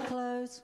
Close.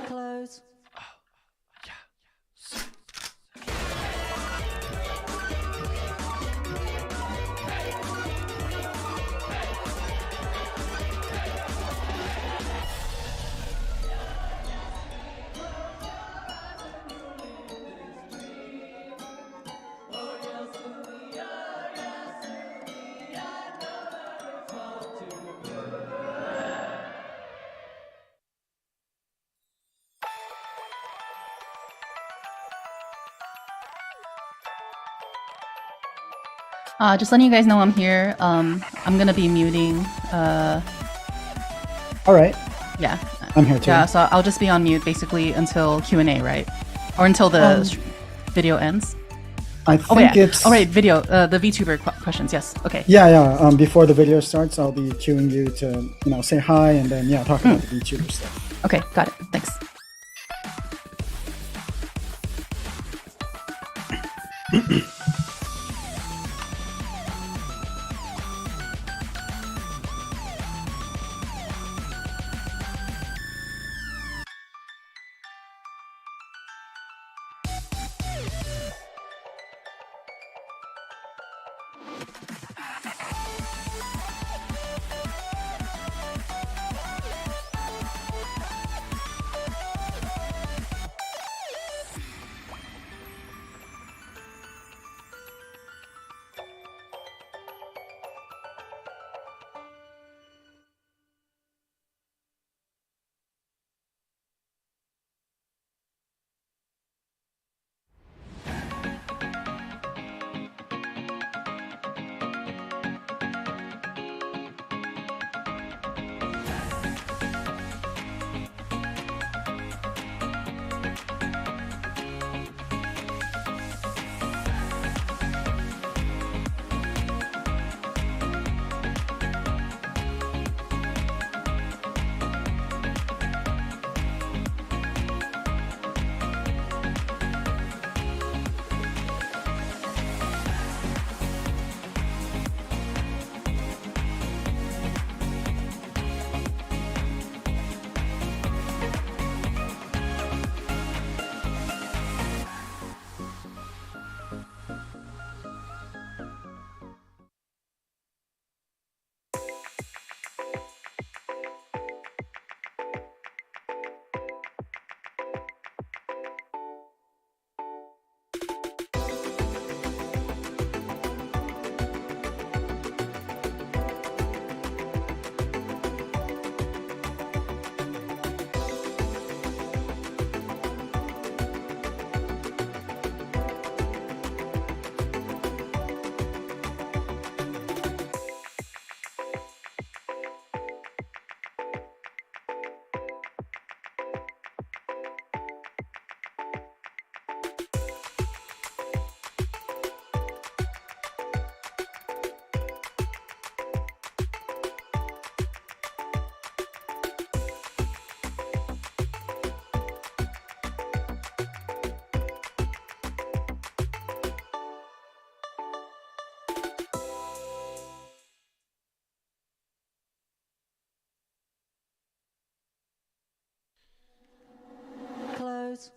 Close. Just letting you guys know I'm here. I'm gonna be muting. All right. Yeah. I'm here too. Yeah, so I'll just be on mute basically until Q&A, right? Or until the video ends. I think it's... Oh, right, video. The VTuber questions, yes. Okay. Yeah. Before the video starts, I'll be cueing you to, say hi and then, talk about the VTuber stuff. Okay, got it. Thanks. Close.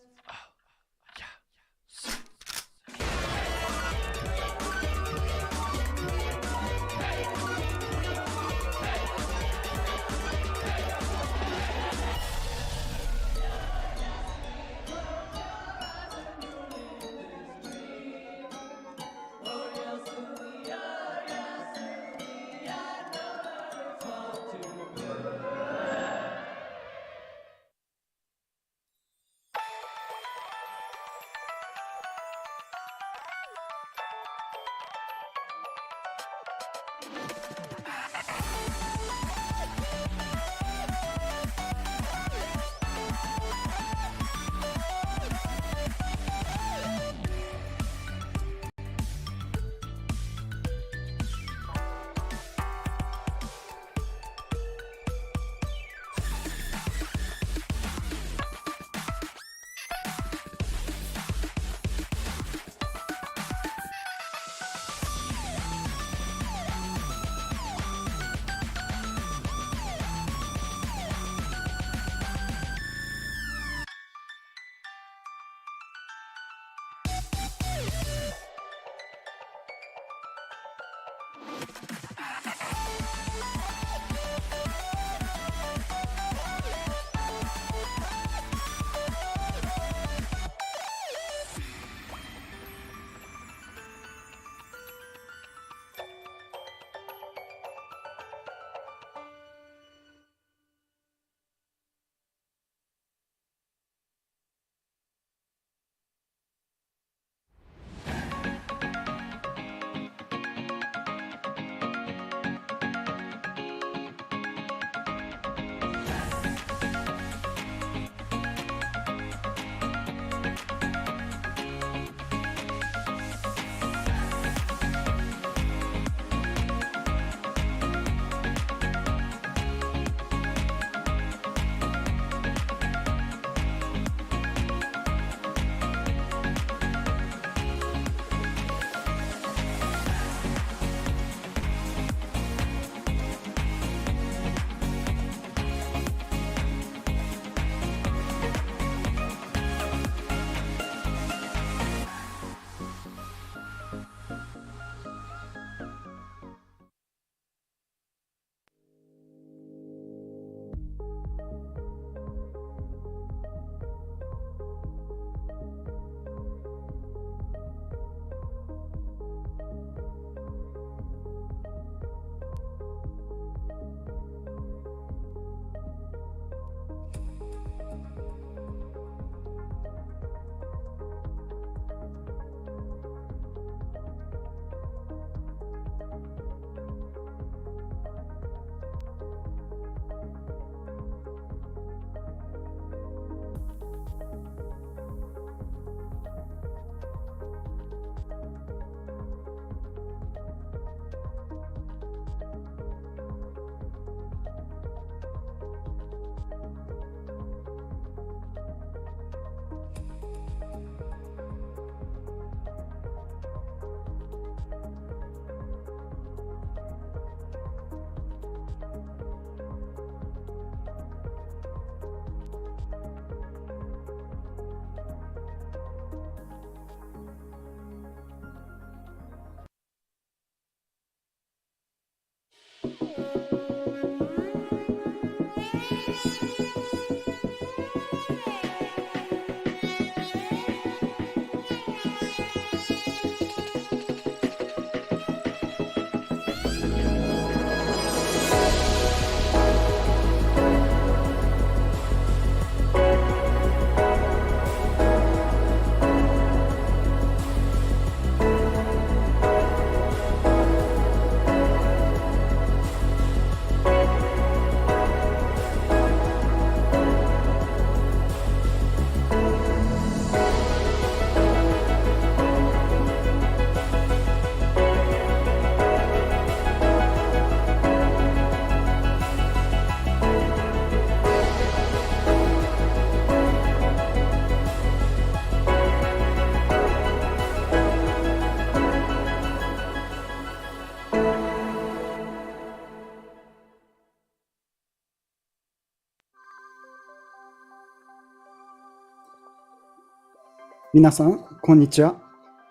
皆さん、こんにちは。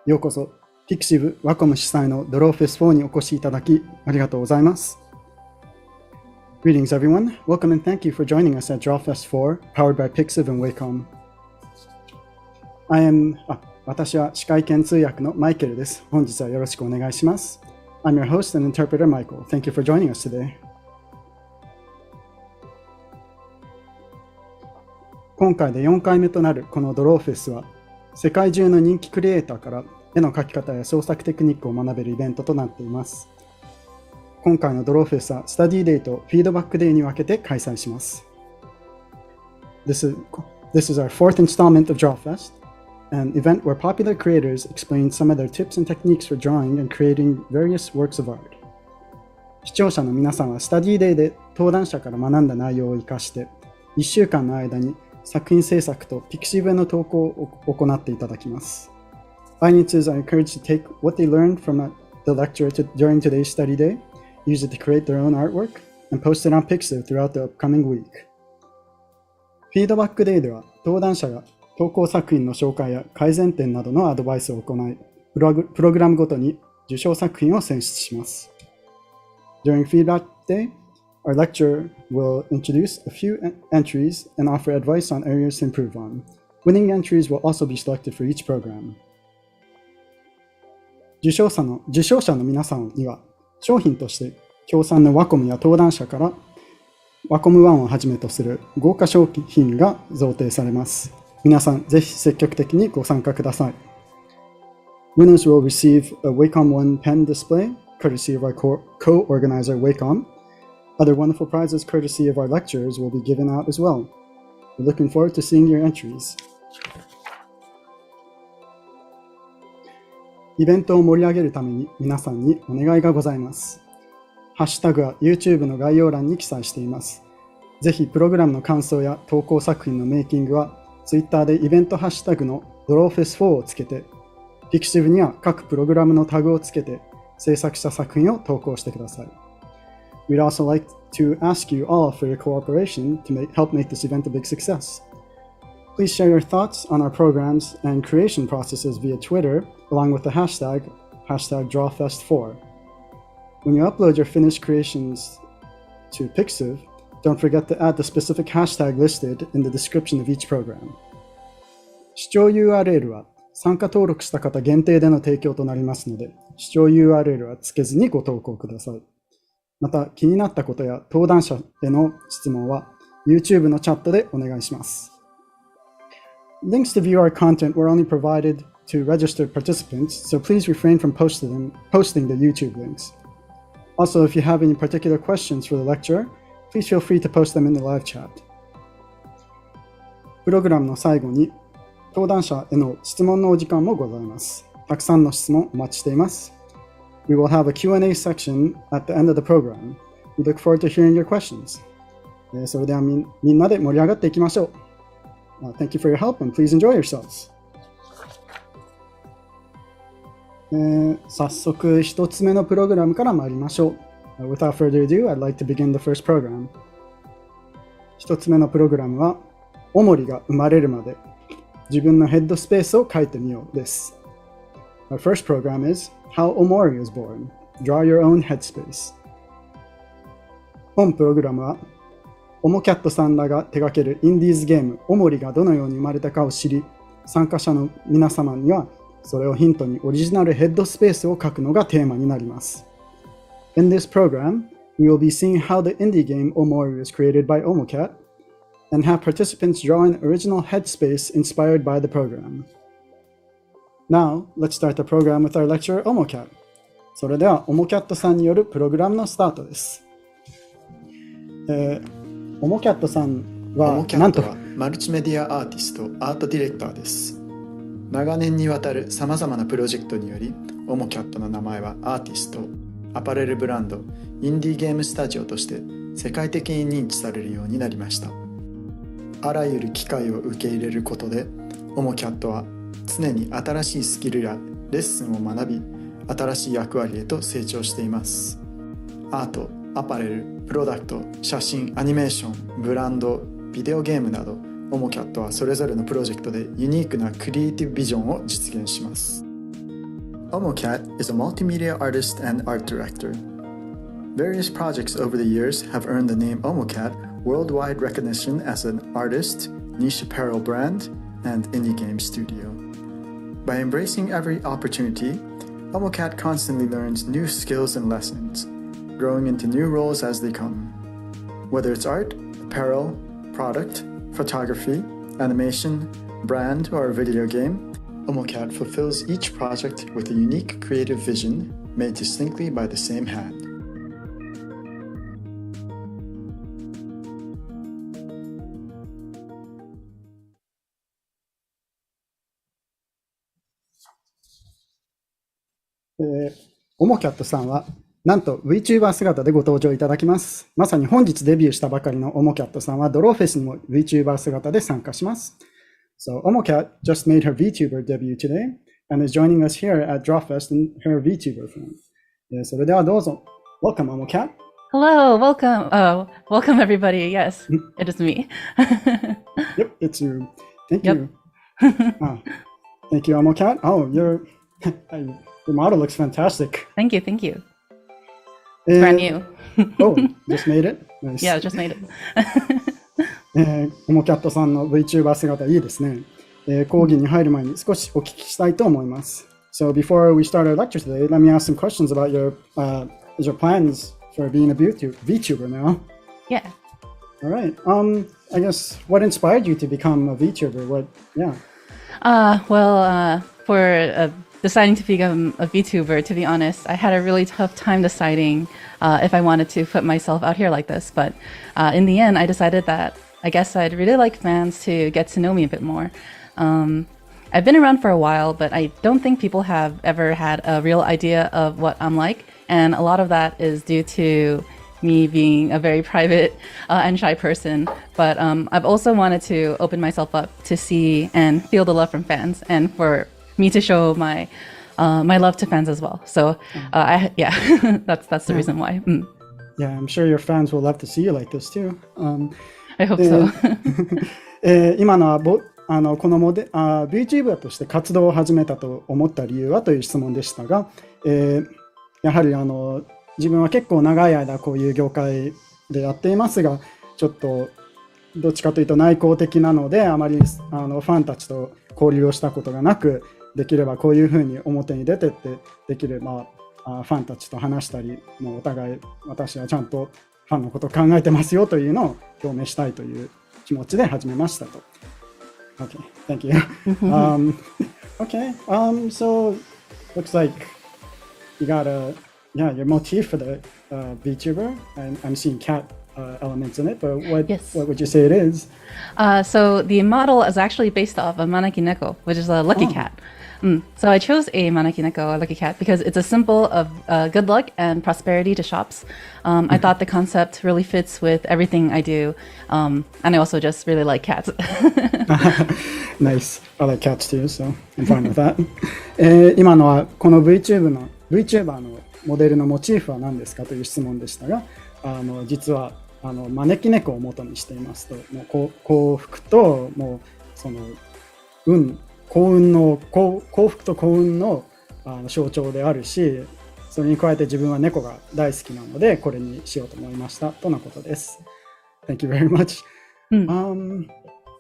ようこそ、ピクシブワコム主催のDrawfest4にお越しいただき、ありがとうございます。Greetings everyone. Welcome and thank you for joining us at Drawfest4, powered by pixiv and Wacom. 私は司会兼通訳のマイケルです。本日はよろしくお願いします。I'm your host and interpreter, Michael. Thank you for joining us today. 今回で4回目となるこのドローフェスは、世界中の人気クリエイターから絵の描き方や創作テクニックを学べるイベントとなっています。今回のドローフェスはスタディデイとフィードバックデイに分けて開催します。This is our fourth installment of Drawfest, an event where popular creators explain some of their tips and techniques for drawing and creating various works of art. 視聴者の皆さんはスタディデイで登壇者から学んだ内容を生かして、1週間の間に作品制作とピクシブへの投稿を行っていただきます。Audiences are encouraged to take what they learned from the lecture during today's study day, use it to create their own artwork, and post it on pixiv throughout the upcoming week. フィードバックデイでは登壇者が投稿作品の紹介や改善点などのアドバイスを行い、プログラムごとに受賞作品を選出します。During feedback day, our lecturer will introduce a few entries and offer advice on areas to improve on. Winning entries will also be selected for each program. 受賞者の皆さんには、商品として協賛のワコムや登壇者からワコム1をはじめとする豪華商品が贈呈されます。皆さん、ぜひ積極的にご参加ください。Winners will receive a Wacom 1 pen display, courtesy of our co-organizer Wacom.Other wonderful prizes courtesy of our lecturers will be given out as well. We're looking forward to seeing your entries. イベントを盛り上げるために皆さんにお願いがございます。ハッシュタグは YouTube の概要欄に記載しています。ぜひプログラムの感想や投稿作品のメイキングは Twitter でイベントハッシュタグの Drawfest4 をつけて、pixiv には各プログラムのタグをつけて制作した作品を投稿してください。We'd also like to ask you all for your cooperation to help make this event a big success. Please share your thoughts on our programs and creation processes via Twitter, along with the hashtag Drawfest4. When you upload your finished creations to pixiv, don't forget to add the specific hashtag listed in the description of each program. 視聴 URL は参加登録した方限定での提供となりますので、視聴 URL はつけずにご投稿ください。また、気になったことや登壇者への質問は YouTube のチャットでお願いします。Links to view our content were only provided to registered participants, so please refrain from posting the YouTube links. Also, if you have any particular questions for the lecturer, please feel free to post them in the live chat. プログラムの最後に登壇者への質問のお時間もございます。たくさんの質問お待ちしています。We will have a Q&A section at the end of the program. We look forward to hearing your questions. それではみんなで盛り上がっていきましょう。Thank you for your help and please enjoy yourselves. 早速一つ目のプログラムから参りましょう。Without further ado, I'd like to begin the first program. 一つ目のプログラムは、OMORIが生まれるまで自分のヘッドスペースを書いてみようです。Our first program is How OMORI was born. Draw your own headspace. 本プログラムは、OMOCAT さんらが手掛けるインディーズゲーム OMORI がどのように生まれたかを知り、参加者の皆様にはそれをヒントにオリジナルヘッドスペースを書くのがテーマになります。In this program, we will be seeing how the indie game OMORI was created by OMOCAT and have participants draw an original headspace inspired by the program.Now, let's start the program with our lecturer, OMOCAT. それでは、OMOCAT さんによるプログラムのスタートです。OMOCAT さんは、なんとマルチメディアアーティスト、アートディレクターです。長年にわたるさまざまなプロジェクトにより、OMOCAT の名前はアーティスト、アパレルブランド、インディーゲームスタジオとして世界的に認知されるようになりました。あらゆる機会を受け入れることで、OMOCAT は常に新しいスキルやレッスンを学び、新しい役割へと成長しています。アート、アパレル、プロダクト、写真、アニメーション、ブランド、ビデオゲームなど OMOCAT はそれぞれのプロジェクトでユニークなクリエイティブビジョンを実現します。OMOCAT is a multimedia artist and art director. Various projects over the years have earned the name OMOCAT worldwide recognition as an artist, niche apparel brand, and indie game studio. By embracing every opportunity, OMOCAT constantly learns new skills and lessons, growing into new roles as they come. Whether it's art, apparel, product, photography, animation, brand, or a video game, OMOCAT fulfills each project with a unique creative vision made distinctly by the same hand. OMOCAT さんはなんと VTuber 姿でご登場いただきます。まさに本日デビューしたばかりの OMOCAT さんはドローフェスにも VTuber 姿で参加します。So OMOCAT just made her VTuber debut today and is joining us here at Drawfest in her VTuber form. それではどうぞ。Welcome, OMOCAT. Hello, welcome. Welcome everybody. Yes, it is me. Yep, it's you. Thank you. Thank you, OMOCAT. Oh, your model looks fantastic. Thank you. It's brand new. Oh, just made it? Nice. Yeah, just made it. OMOCAT さんの VTuber 姿いいですね。講義に入る前に少しお聞きしたいと思います。So before we start our lecture today, let me ask some questions about your plans for being a VTuber now. Yeah. All right. I guess what inspired you to become a VTuber? For deciding to become a VTuber, to be honest, I had a really tough time deciding if I wanted to put myself out here like this. But in the end, I decided that I guess I'd really like fans to get to know me a bit more. I've been around for a while, but I don't think people have ever had a real idea of what I'm like. And a lot of that is due to me being a very private and shy person. But I've also wanted to open myself up to see and feel the love from fans, and for me to show my love to fans as well. So that's the reason why. Yeah, I'm sure your fans will love to see you like this too. I hope so. 今のはこのVTuber として活動を始めたと思った理由はという質問でしたが、やはり自分は結構長い間こういう業界でやっていますが、ちょっとどっちかというと内向的なので、あまりファンたちと交流をしたことがなく、できればこういうふうに表に出てってできればファンたちと話したり、もうお互い私はちゃんとファンのことを考えてますよというのを表明したいという気持ちで始めましたと。Okay, thank you. Okay, so looks like you got your motif for the VTuber, and I'm seeing cat elements in it, but what would you say it is? So the model is actually based off a manaki neko, which is a lucky cat. So I chose a manaki neko, a lucky cat, because it's a symbol of good luck and prosperity to shops. I thought the concept really fits with everything I do, and I also just really like cats. Nice. I like cats too, so I'm fine with that. 今のはこの VTuber のモデルのモチーフは何ですかという質問でしたが、実は招き猫を元にしていますと、もう幸福ともうその幸福と幸運の象徴であるし、それに加えて自分は猫が大好きなのでこれにしようと思いましたとのことです。Thank you very much.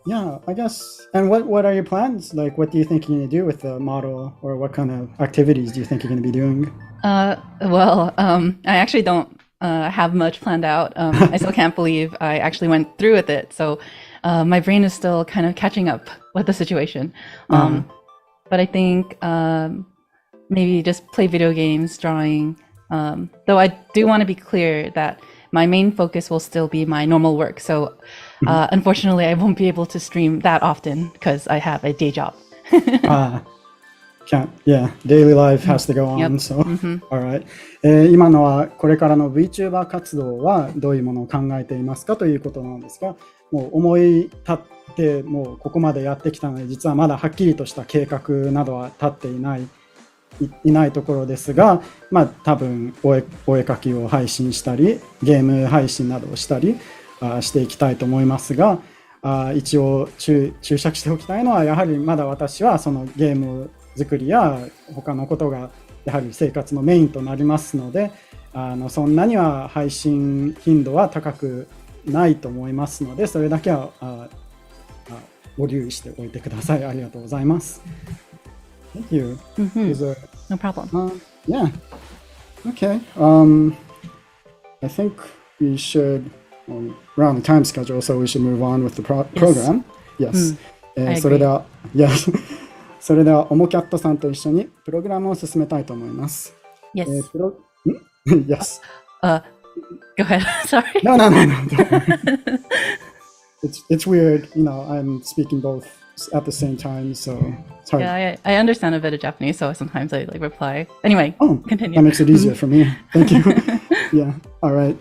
Yeah, I guess. And what are your plans? Like, what do you think you're going to do with the model, or what kind of activities do you think you're going to be doing? I actually don't have much planned out. I still can't believe I actually went through with it. So my brain is still kind of catching up with the situation. But I think maybe just play video games, drawing. Though I do want to be clear that my main focus will still be my normal work. So unfortunately, I won't be able to stream that often because I have a day job. Daily life has to go on. So, alright. 今のはこれからの VTuber 活動はどういうものを考えていますかということなんですが、もう思い立ってもうここまでやってきたので、実はまだはっきりとした計画などは立っていないところですが、多分お絵描きを配信したりゲーム配信などをしたりしていきたいと思いますが、一応注釈しておきたいのは、やはりまだ私はそのゲーム作りや他のことがやはり生活のメインとなりますので、そんなには配信頻度は高くないと思いますので、それだけはご留意しておいてください。ありがとうございます。Thank you. No problem. Yeah. Okay. I think we should, we're on the time schedule, so we should move on with the program. Yes. それでは、yes. それでは、OMOCAT さんと一緒にプログラムを進めたいと思います。Yes. Yes. Go ahead. Sorry. No. It's weird, I'm speaking both at the same time, so it's hard. Yeah, I understand a bit of Japanese, so sometimes I reply. Anyway, continue. That makes it easier for me. Thank you. Yeah, alright.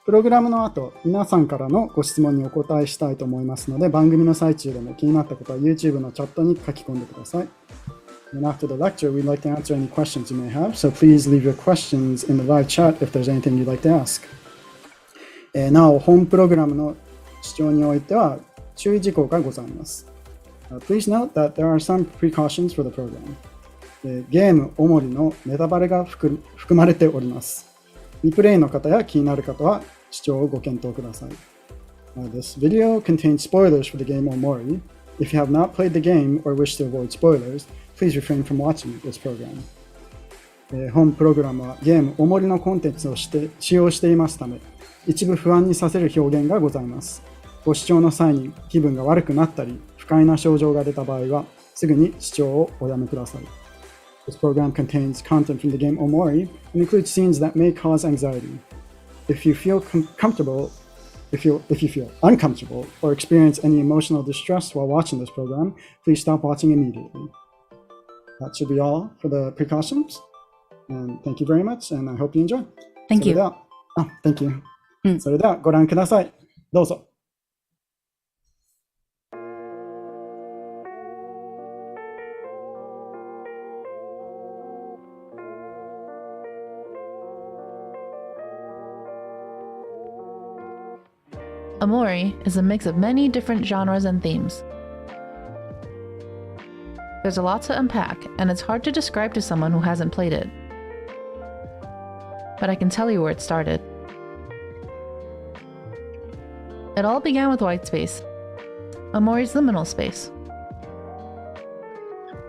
プログラムの後、皆さんからのご質問にお答えしたいと思いますので、番組の最中でも気になったことは YouTube のチャットに書き込んでください。And after the lecture, we'd like to answer any questions you may have, so please leave your questions in the live chat if there's anything you'd like to ask. なお、本プログラムの視聴においては注意事項がございます。Please note that there are some precautions for the program. ゲームOMORIのネタバレが含まれております。リプレイの方や気になる方は視聴をご検討ください。This video contains spoilers for the game OMORI. If you have not played the game or wish to avoid spoilers, please refrain from watching this program. 本プログラムはゲームOMORIのコンテンツを使用していますため、一部不安にさせる表現がございます。ご視聴の際に気分が悪くなったり、不快な症状が出た場合は、すぐに視聴をおやめください。This program contains content from the game OMORI and includes scenes that may cause anxiety. If you feel if you feel uncomfortable or experience any emotional distress while watching this program, please stop watching immediately. That should be all for the precautions. And thank you very much, and I hope you enjoy. Thank you. Thank you. それではご覧ください。どうぞ。OMORI is a mix of many different genres and themes. There's a lot to unpack, and it's hard to describe to someone who hasn't played it. But I can tell you where it started. It all began with whitespace, OMORI's liminal space.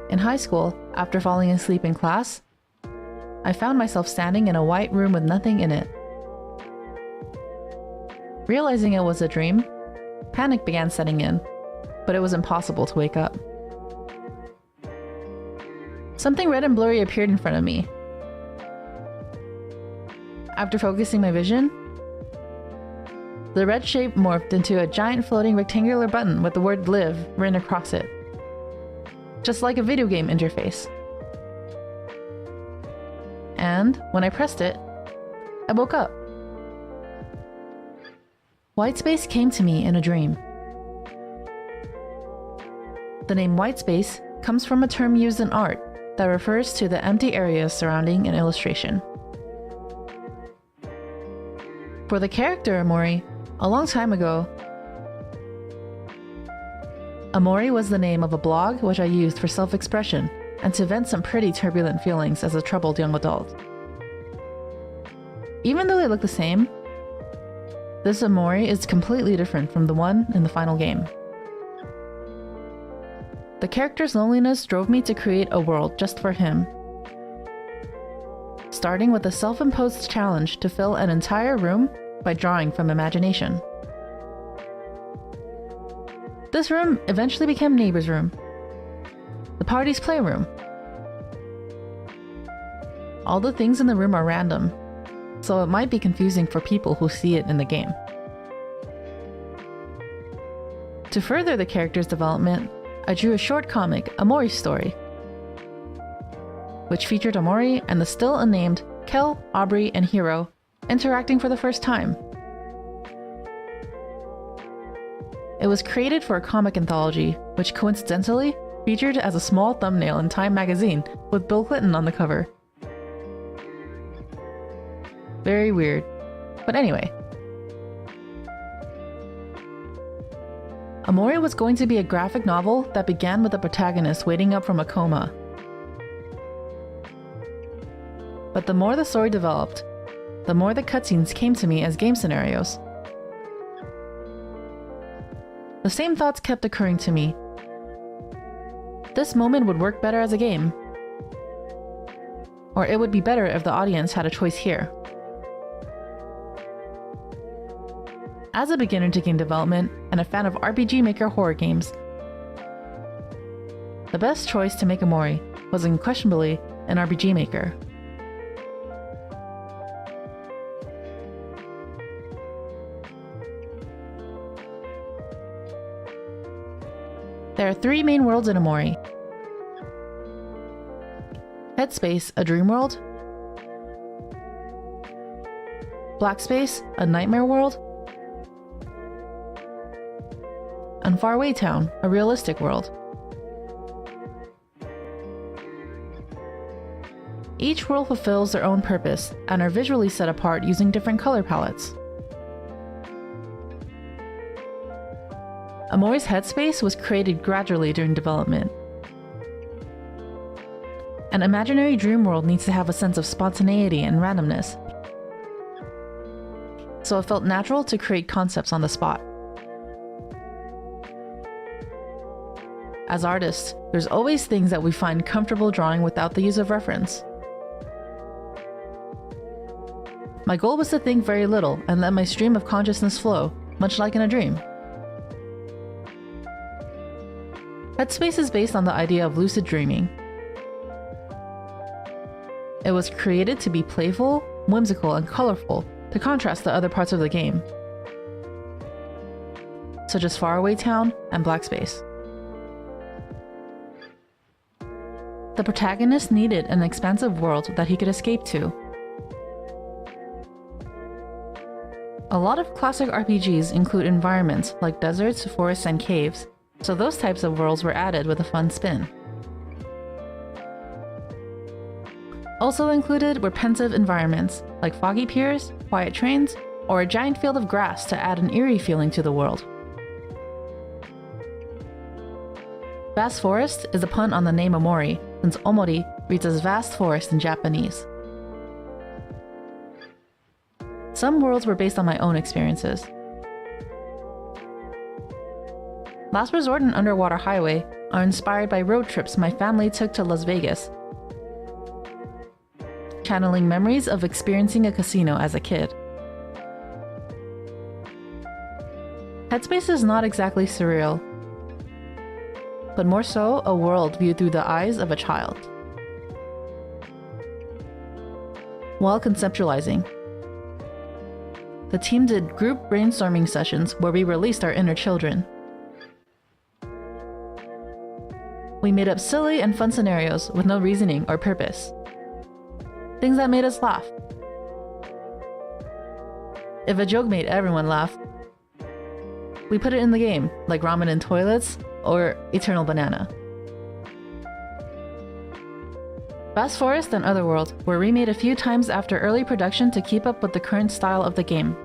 In high school, after falling asleep in class, I found myself standing in a white room with nothing in it. Realizing it was a dream, panic began setting in, but it was impossible to wake up. Something red and blurry appeared in front of me. After focusing my vision, the red shape morphed into a giant floating rectangular button with the word "live" written across it, just like a video game interface. And when I pressed it, I woke up. Whitespace came to me in a dream. The name whitespace comes from a term used in art that refers to the empty areas surrounding an illustration. For the character OMORI, a long time ago, OMORI was the name of a blog which I used for self-expression and to vent some pretty turbulent feelings as a troubled young adult. Even though they look the same, this OMORI is completely different from the one in the final game. The character's loneliness drove me to create a world just for him, starting with a self-imposed challenge to fill an entire room by drawing from imagination. This room eventually became Neighbor's room, the party's playroom. All the things in the room are random, so it might be confusing for people who see it in the game. To further the character's development, I drew a short comic, OMORI Story, which featured OMORI and the still unnamed Kel, Aubrey, and Hiro interacting for the first time. It was created for a comic anthology, which coincidentally featured as a small thumbnail in Time magazine with Bill Clinton on the cover. Very weird. But anyway. OMORI was going to be a graphic novel that began with the protagonist waking up from a coma. But the more the story developed, the more the cutscenes came to me as game scenarios. The same thoughts kept occurring to me. This moment would work better as a game. Or it would be better if the audience had a choice here. As a beginner to game development and a fan of RPG Maker horror games, the best choice to make OMORI was unquestionably an RPG Maker. There are 3 main worlds in OMORI. HEADSPACE, a dream world. Black Space, a nightmare world. And Faraway Town, a realistic world. Each world fulfills their own purpose and are visually set apart using different color palettes. OMORI's HEADSPACE was created gradually during development. An imaginary dream world needs to have a sense of spontaneity and randomness, so it felt natural to create concepts on the spot. As artists, there's always things that we find comfortable drawing without the use of reference. My goal was to think very little and let my stream of consciousness flow, much like in a dream. HEADSPACE is based on the idea of lucid dreaming. It was created to be playful, whimsical, and colorful to contrast the other parts of the game, such as Faraway Town and Black Space. The protagonist needed an expansive world that he could escape to. A lot of classic RPGs include environments like deserts, forests, and caves, so those types of worlds were added with a fun spin. Also included were pensive environments like foggy piers, quiet trains, or a giant field of grass to add an eerie feeling to the world. Vast Forest is a pun on the name OMORI, since Omori reads as vast forest in Japanese. Some worlds were based on my own experiences. Last Resort and Underwater Highway are inspired by road trips my family took to Las Vegas, channeling memories of experiencing a casino as a kid. HEADSPACE is not exactly surreal, but more so a world viewed through the eyes of a child. While conceptualizing, the team did group brainstorming sessions where we released our inner children. We made up silly and fun scenarios with no reasoning or purpose. Things that made us laugh. If a joke made everyone laugh, we put it in the game, like ramen in toilets or Eternal Banana. Vast Forest and Otherworld were remade a few times after early production to keep up with the current style of the game.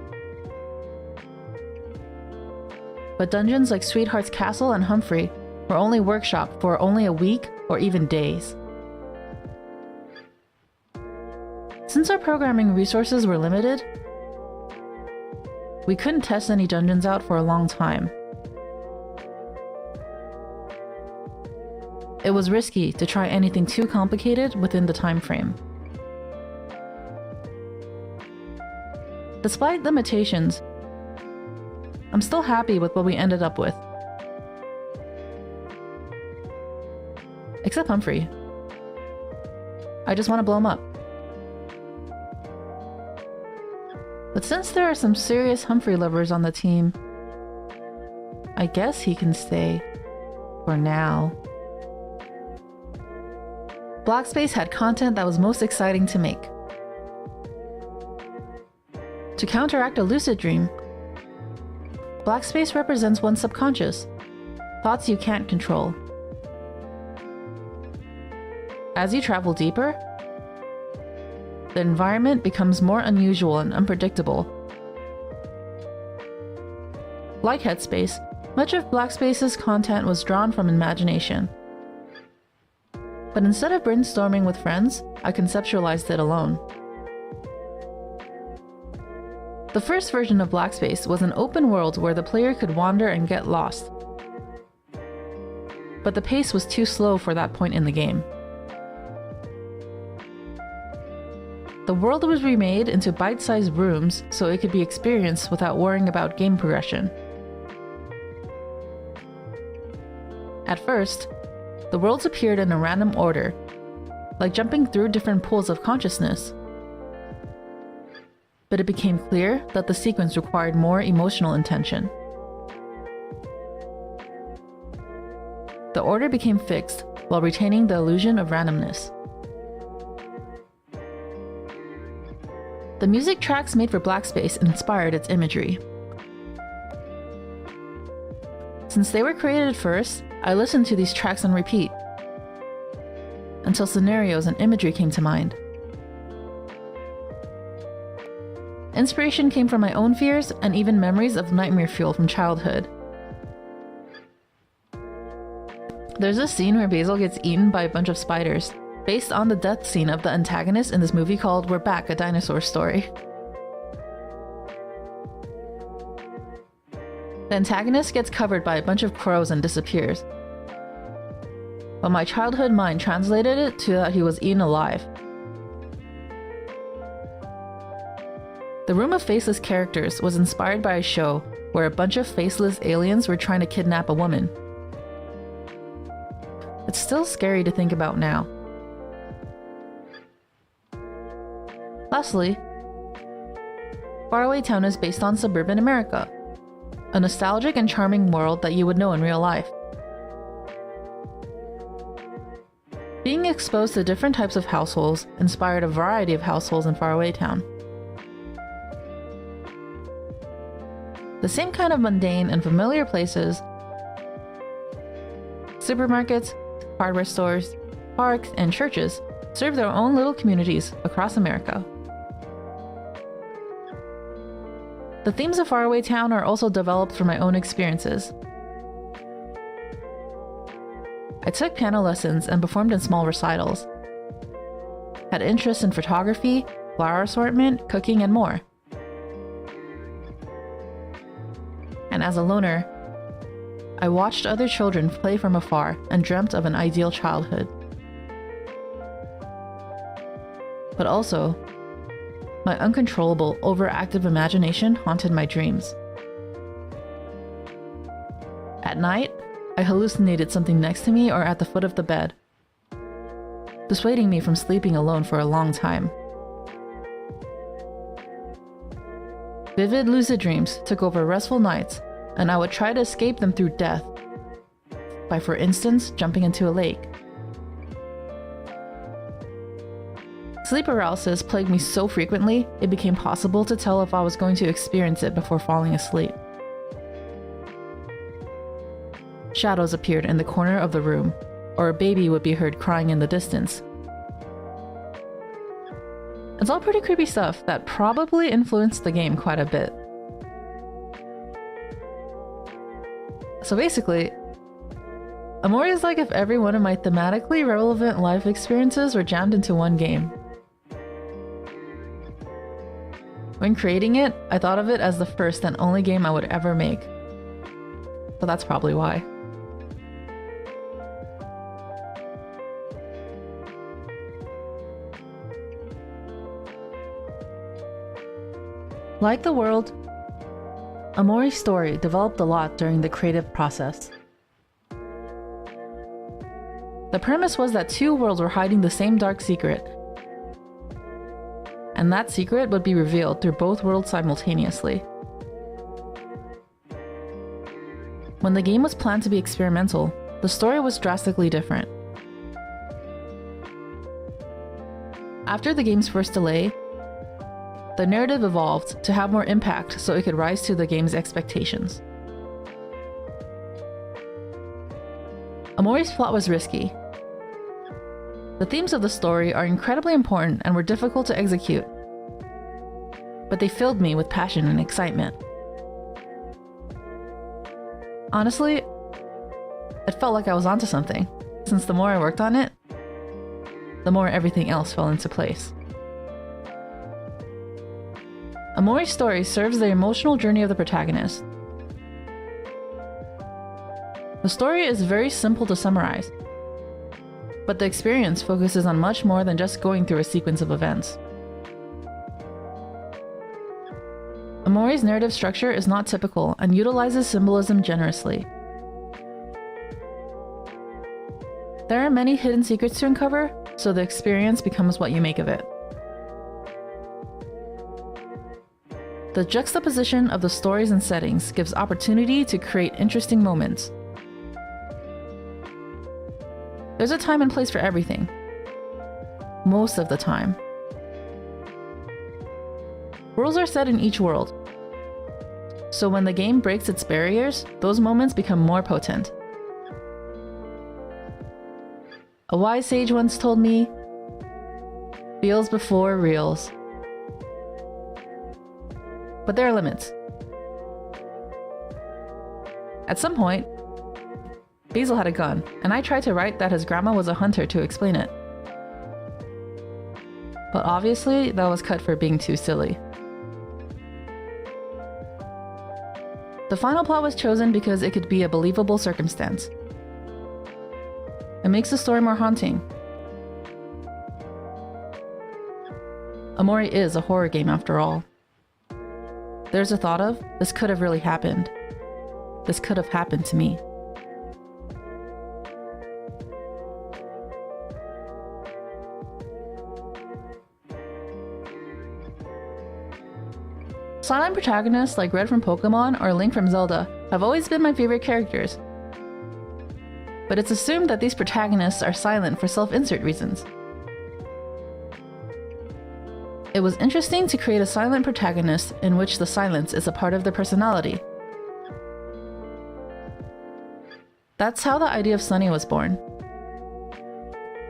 But dungeons like Sweetheart's Castle and Humphrey were only workshopped for only a week or even days. Since our programming resources were limited, we couldn't test any dungeons out for a long time. It was risky to try anything too complicated within the time frame. Despite limitations, I'm still happy with what we ended up with. Except Humphrey. I just want to blow him up. But since there are some serious Humphrey lovers on the team, I guess he can stay for now. Black Space had content that was most exciting to make. To counteract a lucid dream, Black Space represents one's subconscious, thoughts you can't control. As you travel deeper, the environment becomes more unusual and unpredictable. Like HEADSPACE, Much of Blackspace's content was drawn from imagination. But instead of brainstorming with friends, I conceptualized it alone. The first version of Blackspace was an open world where the player could wander and get lost. But the pace was too slow for that point in the game. The world was remade into bite-sized rooms so it could be experienced without worrying about game progression. At first, the worlds appeared in a random order, like jumping through different pools of consciousness. But it became clear that the sequence required more emotional intention. The order became fixed while retaining the illusion of randomness. The music tracks made for Blackspace inspired its imagery. Since they were created first, I listened to these tracks on repeat until scenarios and imagery came to mind. Inspiration came from my own fears and even memories of nightmare fuel from childhood. There's a scene where Basil gets eaten by a bunch of spiders, based on the death scene of the antagonist in this movie called We're Back, a Dinosaur Story. The antagonist gets covered by a bunch of crows and disappears. But my childhood mind translated it to that he was eaten alive. The Room of Faceless Characters was inspired by a show where a bunch of faceless aliens were trying to kidnap a woman. It's still scary to think about now. Lastly, Faraway Town is based on suburban America, a nostalgic and charming world that you would know in real life. Being exposed to different types of households inspired a variety of households in Faraway Town. The same kind of mundane and familiar places, supermarkets, hardware stores, parks, and churches serve their own little communities across America. The themes of Faraway Town are also developed from my own experiences. I took piano lessons and performed in small recitals. Had interests in photography, flower assortment, cooking, and more. And as a loner, I watched other children play from afar and dreamt of an ideal childhood. But also, my uncontrollable, overactive imagination haunted my dreams. At night, I hallucinated something next to me or at the foot of the bed, dissuading me from sleeping alone for a long time. Vivid lucid dreams took over restful nights, and I would try to escape them through death, by, for instance, jumping into a lake. Sleep paralysis plagued me so frequently, it became possible to tell if I was going to experience it before falling asleep. Shadows appeared in the corner of the room, or a baby would be heard crying in the distance. It's all pretty creepy stuff that probably influenced the game quite a bit. So basically, OMORI is like if every one of my thematically relevant life experiences were jammed into one game. When creating it, I thought of it as the first and only game I would ever make. So that's probably why. Like the world, OMORI's story developed a lot during the creative process. The premise was that two worlds were hiding the same dark secret, and that secret would be revealed through both worlds simultaneously. When the game was planned to be experimental, the story was drastically different. After the game's first delay, the narrative evolved to have more impact so it could rise to the game's expectations. OMORI's plot was risky. The themes of the story are incredibly important and were difficult to execute, but they filled me with passion and excitement. Honestly, it felt like I was onto something, since the more I worked on it, the more everything else fell into place. OMORI's story serves the emotional journey of the protagonist. The story is very simple to summarize, but the experience focuses on much more than just going through a sequence of events. OMORI's narrative structure is not typical and utilizes symbolism generously. There are many hidden secrets to uncover, so the experience becomes what you make of it. The juxtaposition of the stories and settings gives opportunity to create interesting moments. There's a time and place for everything. Most of the time. Rules are set in each world. So when the game breaks its barriers, those moments become more potent. A wise sage once told me, "Feels before reels." But there are limits. At some point, Basil had a gun, and I tried to write that his grandma was a hunter to explain it. But obviously, that was cut for being too silly. The final plot was chosen because it could be a believable circumstance. It makes the story more haunting. OMORI is a horror game after all. There's a thought of, this could have really happened. This could have happened to me. Silent protagonists like Red from Pokemon or Link from Zelda have always been my favorite characters. But it's assumed that these protagonists are silent for self-insert reasons. It was interesting to create a silent protagonist in which the silence is a part of their personality. That's how the idea of Sunny was born.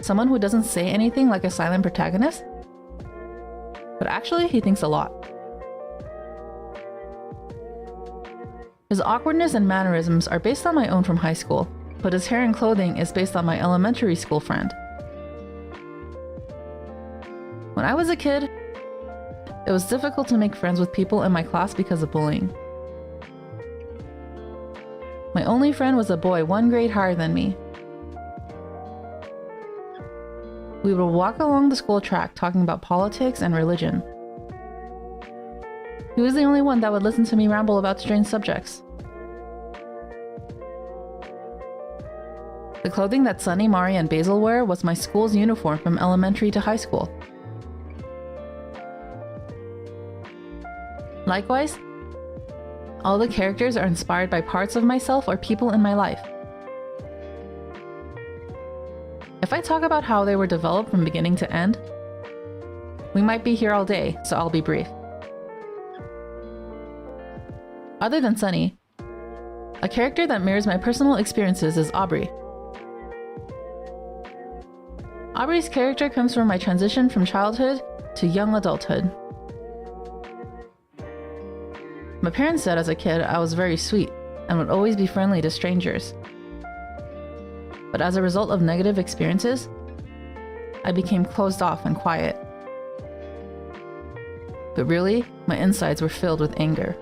Someone who doesn't say anything like a silent protagonist, but actually he thinks a lot. His awkwardness and mannerisms are based on my own from high school, but his hair and clothing is based on my elementary school friend. When I was a kid, it was difficult to make friends with people in my class because of bullying. My only friend was a boy 1 grade higher than me. We would walk along the school track talking about politics and religion. He was the only one that would listen to me ramble about strange subjects. The clothing that Sunny, Mari, and Basil wear was my school's uniform from elementary to high school. Likewise, all the characters are inspired by parts of myself or people in my life. If I talk about how they were developed from beginning to end, we might be here all day, so I'll be brief. Other than Sunny, a character that mirrors my personal experiences is Aubrey. Aubrey's character comes from my transition from childhood to young adulthood. My parents said as a kid I was very sweet and would always be friendly to strangers. But as a result of negative experiences, I became closed off and quiet. But really, my insides were filled with anger.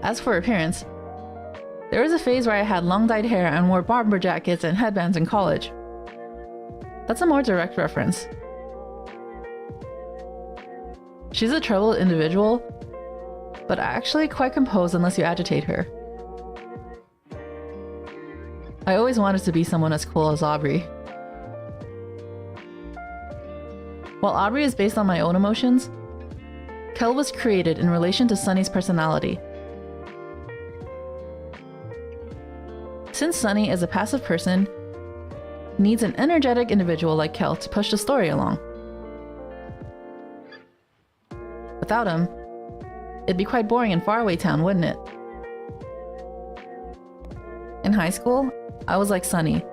As for appearance, there was a phase where I had long dyed hair and wore bomber jackets and headbands in college. That's a more direct reference. She's a troubled individual, but actually quite composed unless you agitate her. I always wanted to be someone as cool as Aubrey. While Aubrey is based on my own emotions, Kel was created in relation to Sunny's personality. Since Sunny is a passive person, he needs an energetic individual like Kel to push the story along. Without him, it'd be quite boring in faraway town, wouldn't it? In high school, I was like Sunny,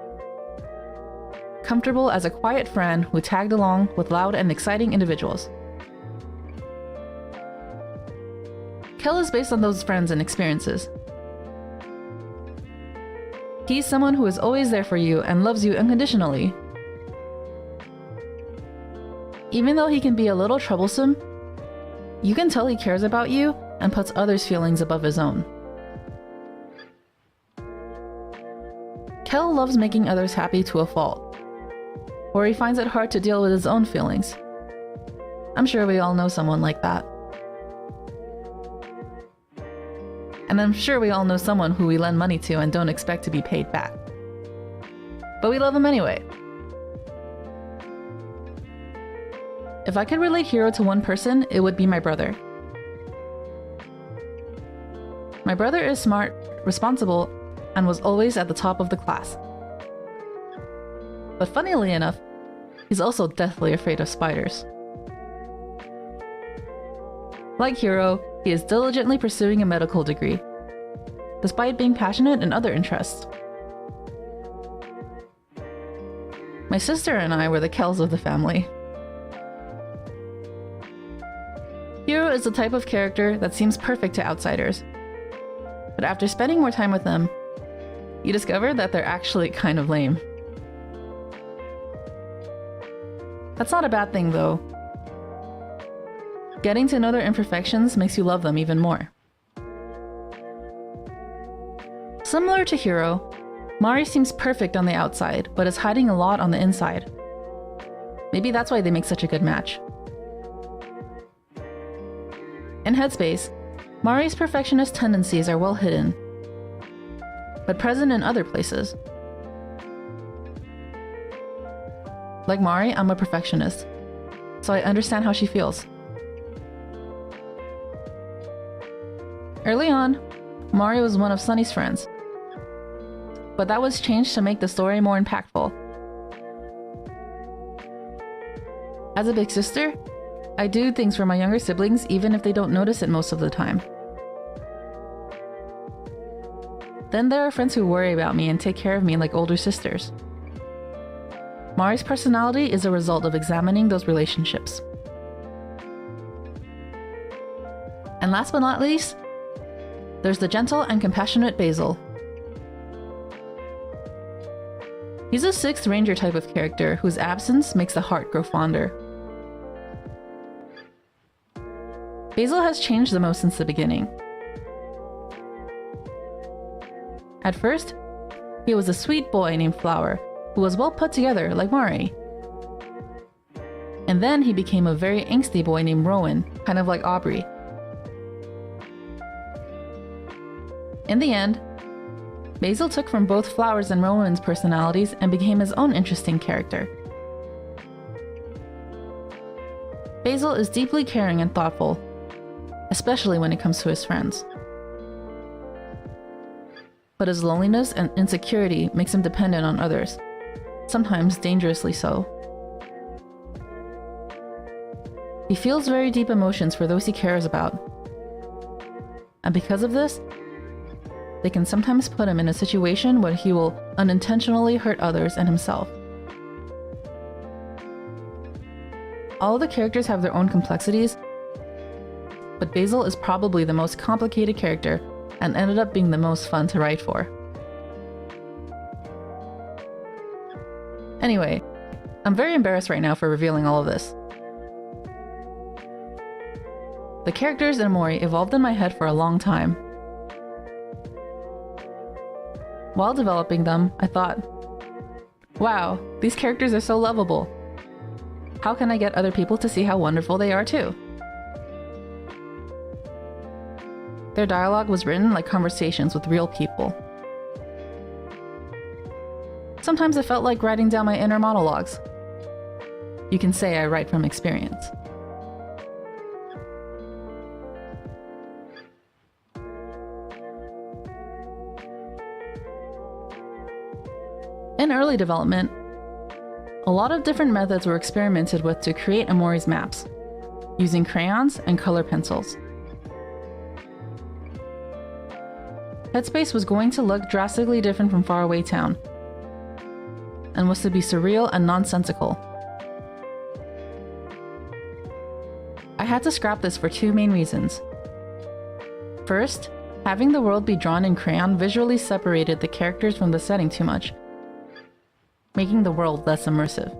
comfortable as a quiet friend who tagged along with loud and exciting individuals. Kel is based on those friends and experiences. He's someone who is always there for you and loves you unconditionally. Even though he can be a little troublesome, you can tell he cares about you and puts others' feelings above his own. Kel loves making others happy to a fault, or he finds it hard to deal with his own feelings. I'm sure we all know someone like that. And I'm sure we all know someone who we lend money to and don't expect to be paid back. But we love him anyway. If I could relate Hiro to one person, it would be my brother. My brother is smart, responsible, and was always at the top of the class. But funnily enough, he's also deathly afraid of spiders. Like Hiro, he is diligently pursuing a medical degree, despite being passionate in other interests. My sister and I were the Kels of the family. Hiro is the type of character that seems perfect to outsiders, but after spending more time with them, you discover that they're actually kind of lame. That's not a bad thing though. Getting to know their imperfections makes you love them even more. Similar to Hiro, Mari seems perfect on the outside, but is hiding a lot on the inside. Maybe that's why they make such a good match. In HEADSPACE, Mari's perfectionist tendencies are well hidden, but present in other places. Like Mari, I'm a perfectionist, so I understand how she feels. Early on, Mari was one of Sunny's friends, but that was changed to make the story more impactful. As a big sister, I do things for my younger siblings even if they don't notice it most of the time. Then there are friends who worry about me and take care of me like older sisters. Mari's personality is a result of examining those relationships. And last but not least, there's the gentle and compassionate Basil. He's a 6th Ranger type of character whose absence makes the heart grow fonder. Basil has changed the most since the beginning. At first, he was a sweet boy named Flower, who was well put together like Mari. And then he became a very angsty boy named Rowan, kind of like Aubrey. In the end, Basil took from both Flower's and Rowan's personalities and became his own interesting character. Basil is deeply caring and thoughtful, especially when it comes to his friends. But his loneliness and insecurity makes him dependent on others, sometimes dangerously so. He feels very deep emotions for those he cares about. And because of this, they can sometimes put him in a situation where he will unintentionally hurt others and himself. All the characters have their own complexities, but Basil is probably the most complicated character and ended up being the most fun to write for. Anyway, I'm very embarrassed right now for revealing all of this. The characters in OMORI evolved in my head for a long time. While developing them, I thought, wow, these characters are so lovable. How can I get other people to see how wonderful they are too? Their dialogue was written like conversations with real people. Sometimes it felt like writing down my inner monologues. You can say I write from experience. In early development, a lot of different methods were experimented with to create OMORI's maps, using crayons and color pencils. HEADSPACE was going to look drastically different from Faraway Town, and was to be surreal and nonsensical. I had to scrap this for two main reasons. First, having the world be drawn in crayon visually separated the characters from the setting too much, making the world less immersive.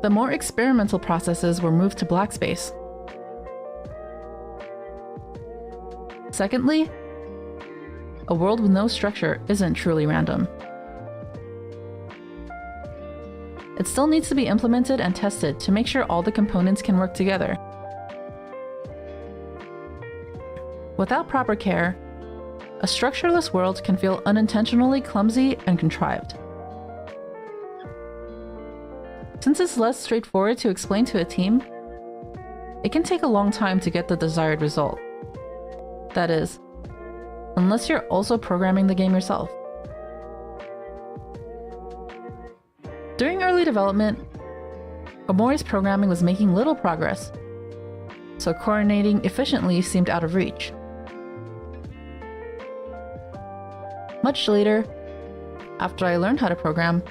The more experimental processes were moved to black space. Secondly, a world with no structure isn't truly random. It still needs to be implemented and tested to make sure all the components can work together. Without proper care, a structureless world can feel unintentionally clumsy and contrived. Since it's less straightforward to explain to a team, it can take a long time to get the desired result. That is, unless you're also programming the game yourself. During early development, OMORI's programming was making little progress, so coordinating efficiently seemed out of reach. Much later, after I learned how to program,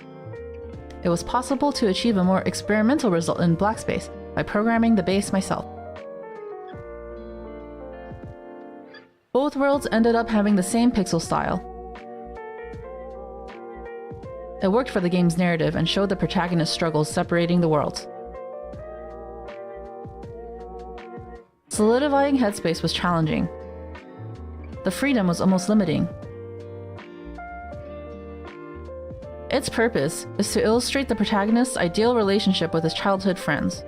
it was possible to achieve a more experimental result in blackspace by programming the base myself. Both worlds ended up having the same pixel style. It worked for the game's narrative and showed the protagonist's struggles separating the worlds. Solidifying HEADSPACE was challenging. The freedom was almost limiting. Its purpose is to illustrate the protagonist's ideal relationship with his childhood friends.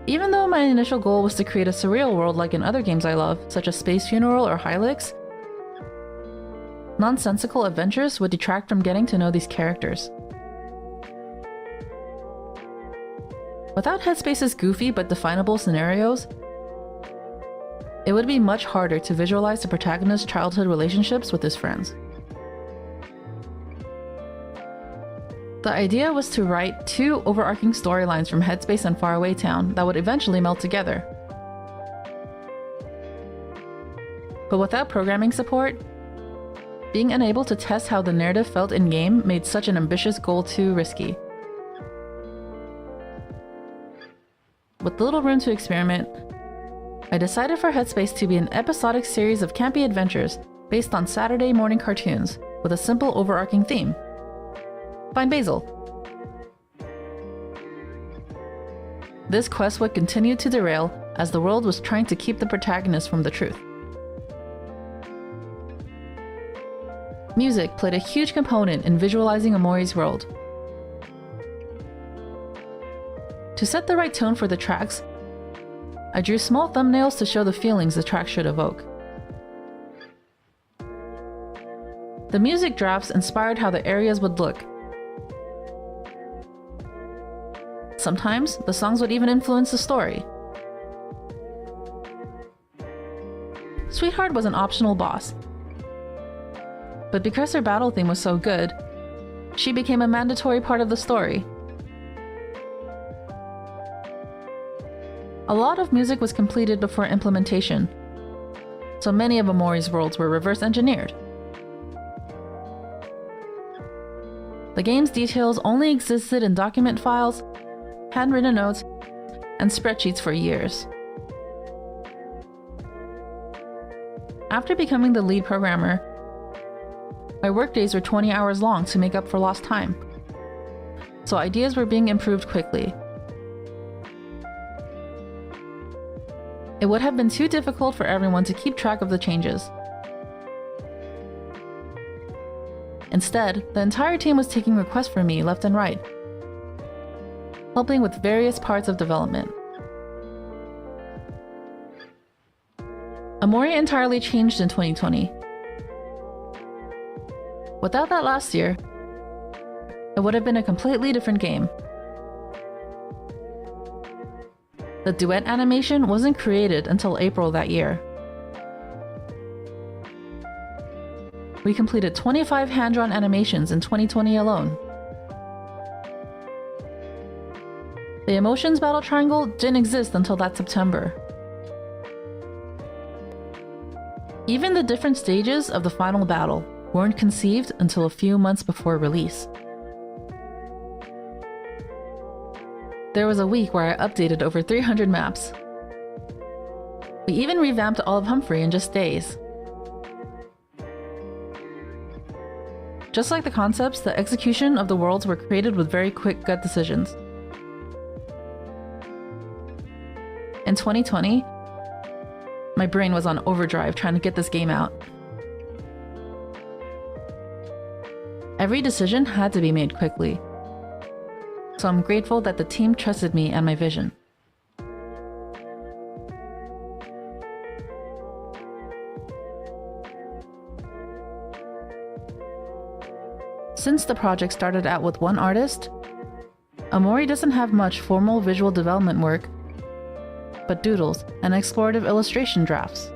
Even though my initial goal was to create a surreal world like in other games I love, such as Space Funeral or Hylix, nonsensical adventures would detract from getting to know these characters. Without HEADSPACE's goofy but definable scenarios, it would be much harder to visualize the protagonist's childhood relationships with his friends. The idea was to write two overarching storylines from HEADSPACE and Faraway Town that would eventually meld together. But without programming support, being unable to test how the narrative felt in-game made such an ambitious goal too risky. With little room to experiment, I decided for HEADSPACE to be an episodic series of campy adventures based on Saturday morning cartoons with a simple overarching theme. Find Basil. This quest would continue to derail as the world was trying to keep the protagonist from the truth. Music played a huge component in visualizing OMORI's world. To set the right tone for the tracks, I drew small thumbnails to show the feelings the track should evoke. The music drafts inspired how the areas would look. Sometimes, the songs would even influence the story. Sweetheart was an optional boss, but because her battle theme was so good, she became a mandatory part of the story. A lot of music was completed before implementation, so many of OMORI's worlds were reverse engineered. The game's details only existed in document files, handwritten notes, and spreadsheets for years. After becoming the lead programmer, my workdays were 20 hours long to make up for lost time, so ideas were being improved quickly. It would have been too difficult for everyone to keep track of the changes. Instead, the entire team was taking requests from me left and right, helping with various parts of development. OMORI entirely changed in 2020. Without that last year, it would have been a completely different game. The duet animation wasn't created until April that year. We completed 25 hand-drawn animations in 2020 alone. The emotions battle triangle didn't exist until that September. Even the different stages of the final battle weren't conceived until a few months before release. There was a week where I updated over 300 maps. We even revamped all of Humphrey in just days. Just like the concepts, the execution of the worlds were created with very quick gut decisions. In 2020, my brain was on overdrive trying to get this game out. Every decision had to be made quickly, so I'm grateful that the team trusted me and my vision. Since the project started out with one artist, OMORI doesn't have much formal visual development work, but doodles and explorative illustration drafts.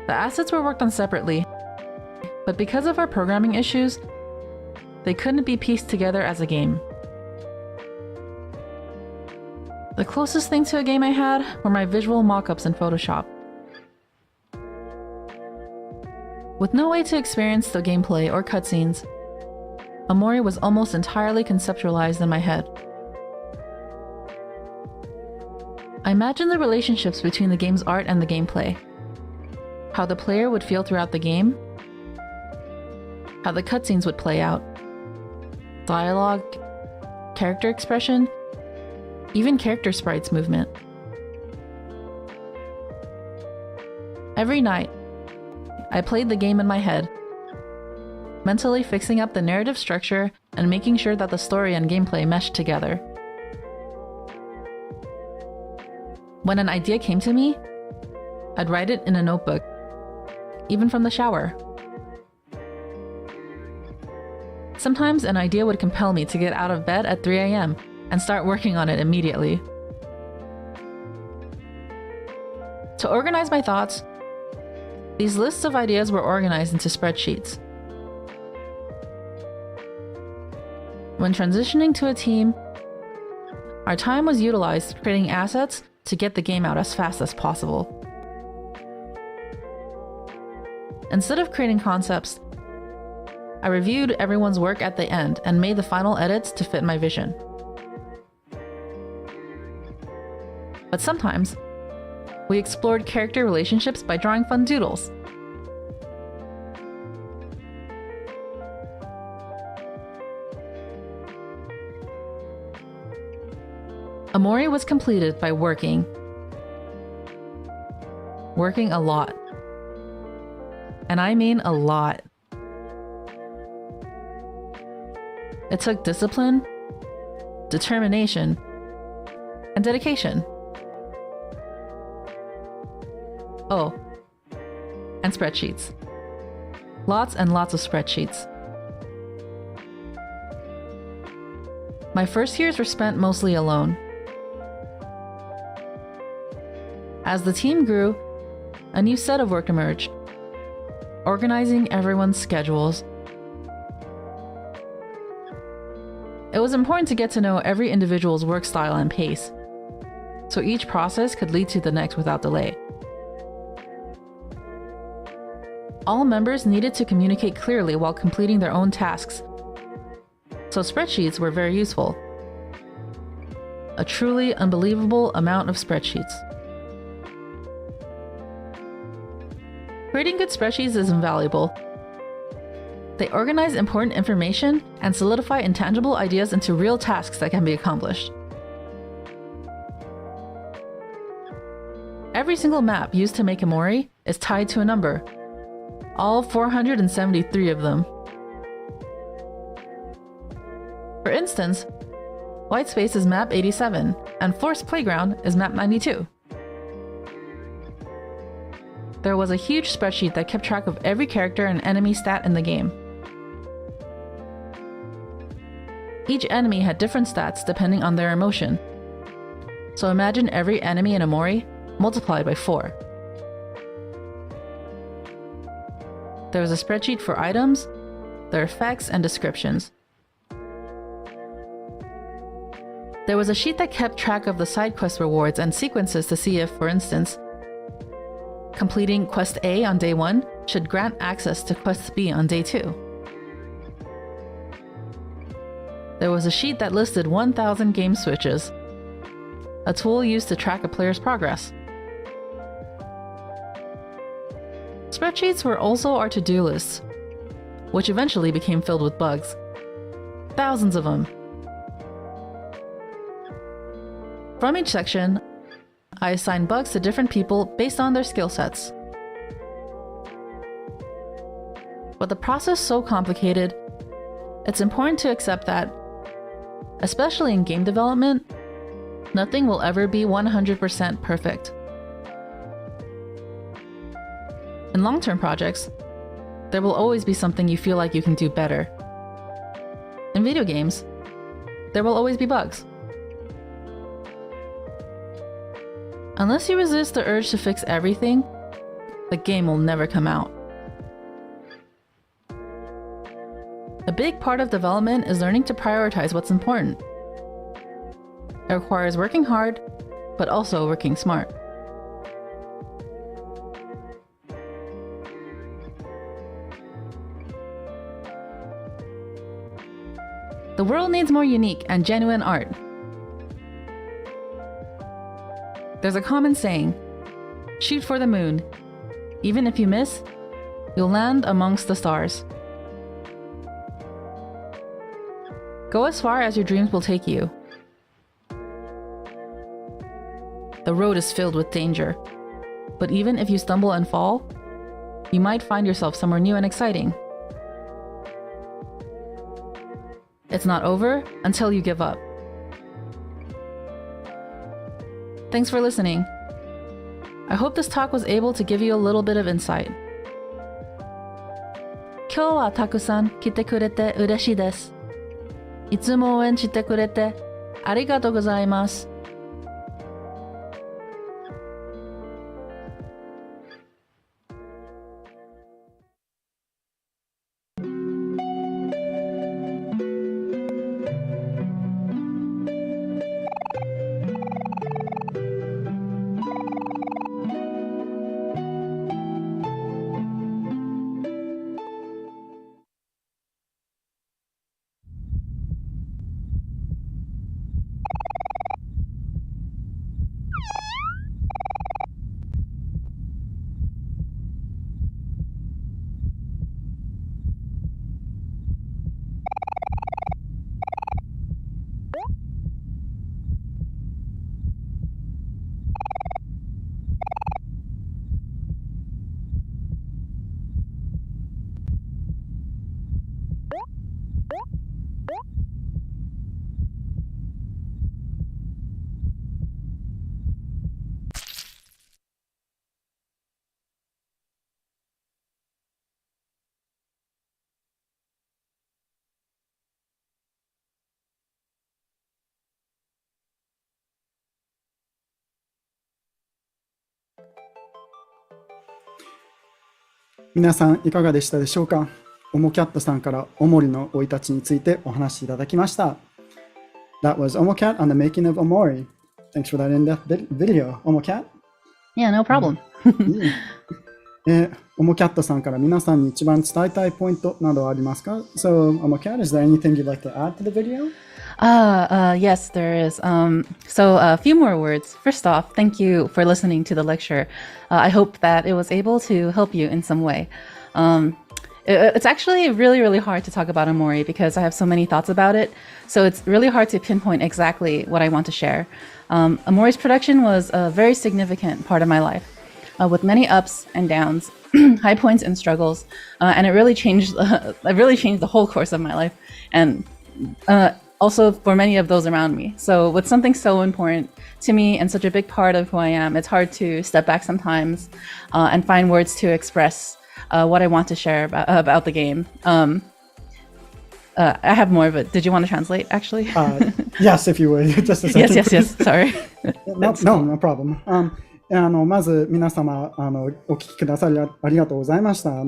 The assets were worked on separately, but because of our programming issues, they couldn't be pieced together as a game. The closest thing to a game I had were my visual mock-ups in Photoshop. With no way to experience the gameplay or cutscenes, OMORI was almost entirely conceptualized in my head. I imagined the relationships between the game's art and the gameplay, how the player would feel throughout the game, how the cutscenes would play out, dialogue, character expression, even character sprites movement. Every night, I played the game in my head, mentally fixing up the narrative structure and making sure that the story and gameplay meshed together. When an idea came to me, I'd write it in a notebook, even from the shower. Sometimes an idea would compel me to get out of bed at 3 a.m. and start working on it immediately. To organize my thoughts, these lists of ideas were organized into spreadsheets. When transitioning to a team, our time was utilized creating assets to get the game out as fast as possible. Instead of creating concepts, I reviewed everyone's work at the end and made the final edits to fit my vision. But sometimes, we explored character relationships by drawing fun doodles. OMORI was completed by working a lot. And I mean a lot. It took discipline, determination, and dedication. Oh, and spreadsheets. Lots and lots of spreadsheets. My first years were spent mostly alone. As the team grew, a new set of work emerged, organizing everyone's schedules. It was important to get to know every individual's work style and pace, so each process could lead to the next without delay. All members needed to communicate clearly while completing their own tasks, so spreadsheets were very useful. A truly unbelievable amount of spreadsheets. Creating good spreadsheets is invaluable. They organize important information and solidify intangible ideas into real tasks that can be accomplished. Every single map used to make OMORI is tied to a number, all 473 of them. For instance, Whitespace is map 87, and Forest Playground is map 92. There was a huge spreadsheet that kept track of every character and enemy stat in the game. Each enemy had different stats depending on their emotion. So imagine every enemy in OMORI multiplied by 4. There was a spreadsheet for items, their effects, and descriptions. There was a sheet that kept track of the side quest rewards and sequences to see if, for instance, completing Quest A on day 1 should grant access to Quest B on day 2. there was a sheet that listed 1,000 game switches, a tool used to track a player's progress. Spreadsheets were also our to-do lists, which eventually became filled with bugs. Thousands of them. From each section, I assigned bugs to different people based on their skill sets. With the process so complicated, it's important to accept that, especially in game development, nothing will ever be 100% perfect. In long-term projects, there will always be something you feel like you can do better. In video games, there will always be bugs. Unless you resist the urge to fix everything, the game will never come out. A big part of development is learning to prioritize what's important. It requires working hard, but also working smart. The world needs more unique and genuine art. There's a common saying, shoot for the moon. Even if you miss, you'll land amongst the stars. Go as far as your dreams will take you. The road is filled with danger, but even if you stumble and fall, you might find yourself somewhere new and exciting. It's not over until you give up. Thanks for listening. I hope this talk was able to give you a little bit of insight. 今日はたくさん来てくれて嬉しいです。いつも応援してくれてありがとうございます。皆さんいかがでしたでしょうか。OMOCAT さんからOMORIの生い立ちについてお話しいただきました。That was OMOCAT on the making of OMORI. Thanks for that in-depth video, OMOCAT. Yeah, no problem. OMOCAT さんから皆さんに一番伝えたいポイントなどありますか？ So, OMOCAT, is there anything you'd like to add to the video? Yes, there is. So a few more words. First off, thank you for listening to the lecture. I hope that it was able to help you in some way. It's actually really, really hard to talk about OMORI because I have so many thoughts about it. So it's really hard to pinpoint exactly what I want to share. OMORI's production was a very significant part of my life, with many ups and downs, high points and struggles, and it really changed the whole course of my life, and also for many of those around me. So with something so important to me and such a big part of who I am, it's hard to step back sometimes and find words to express what I want to share about the game. I have more of it. Did you want to translate, actually? Yes, if you would. Just a second. Yes. Sorry. No problem. まず皆様お聞きくださりありがとうございました。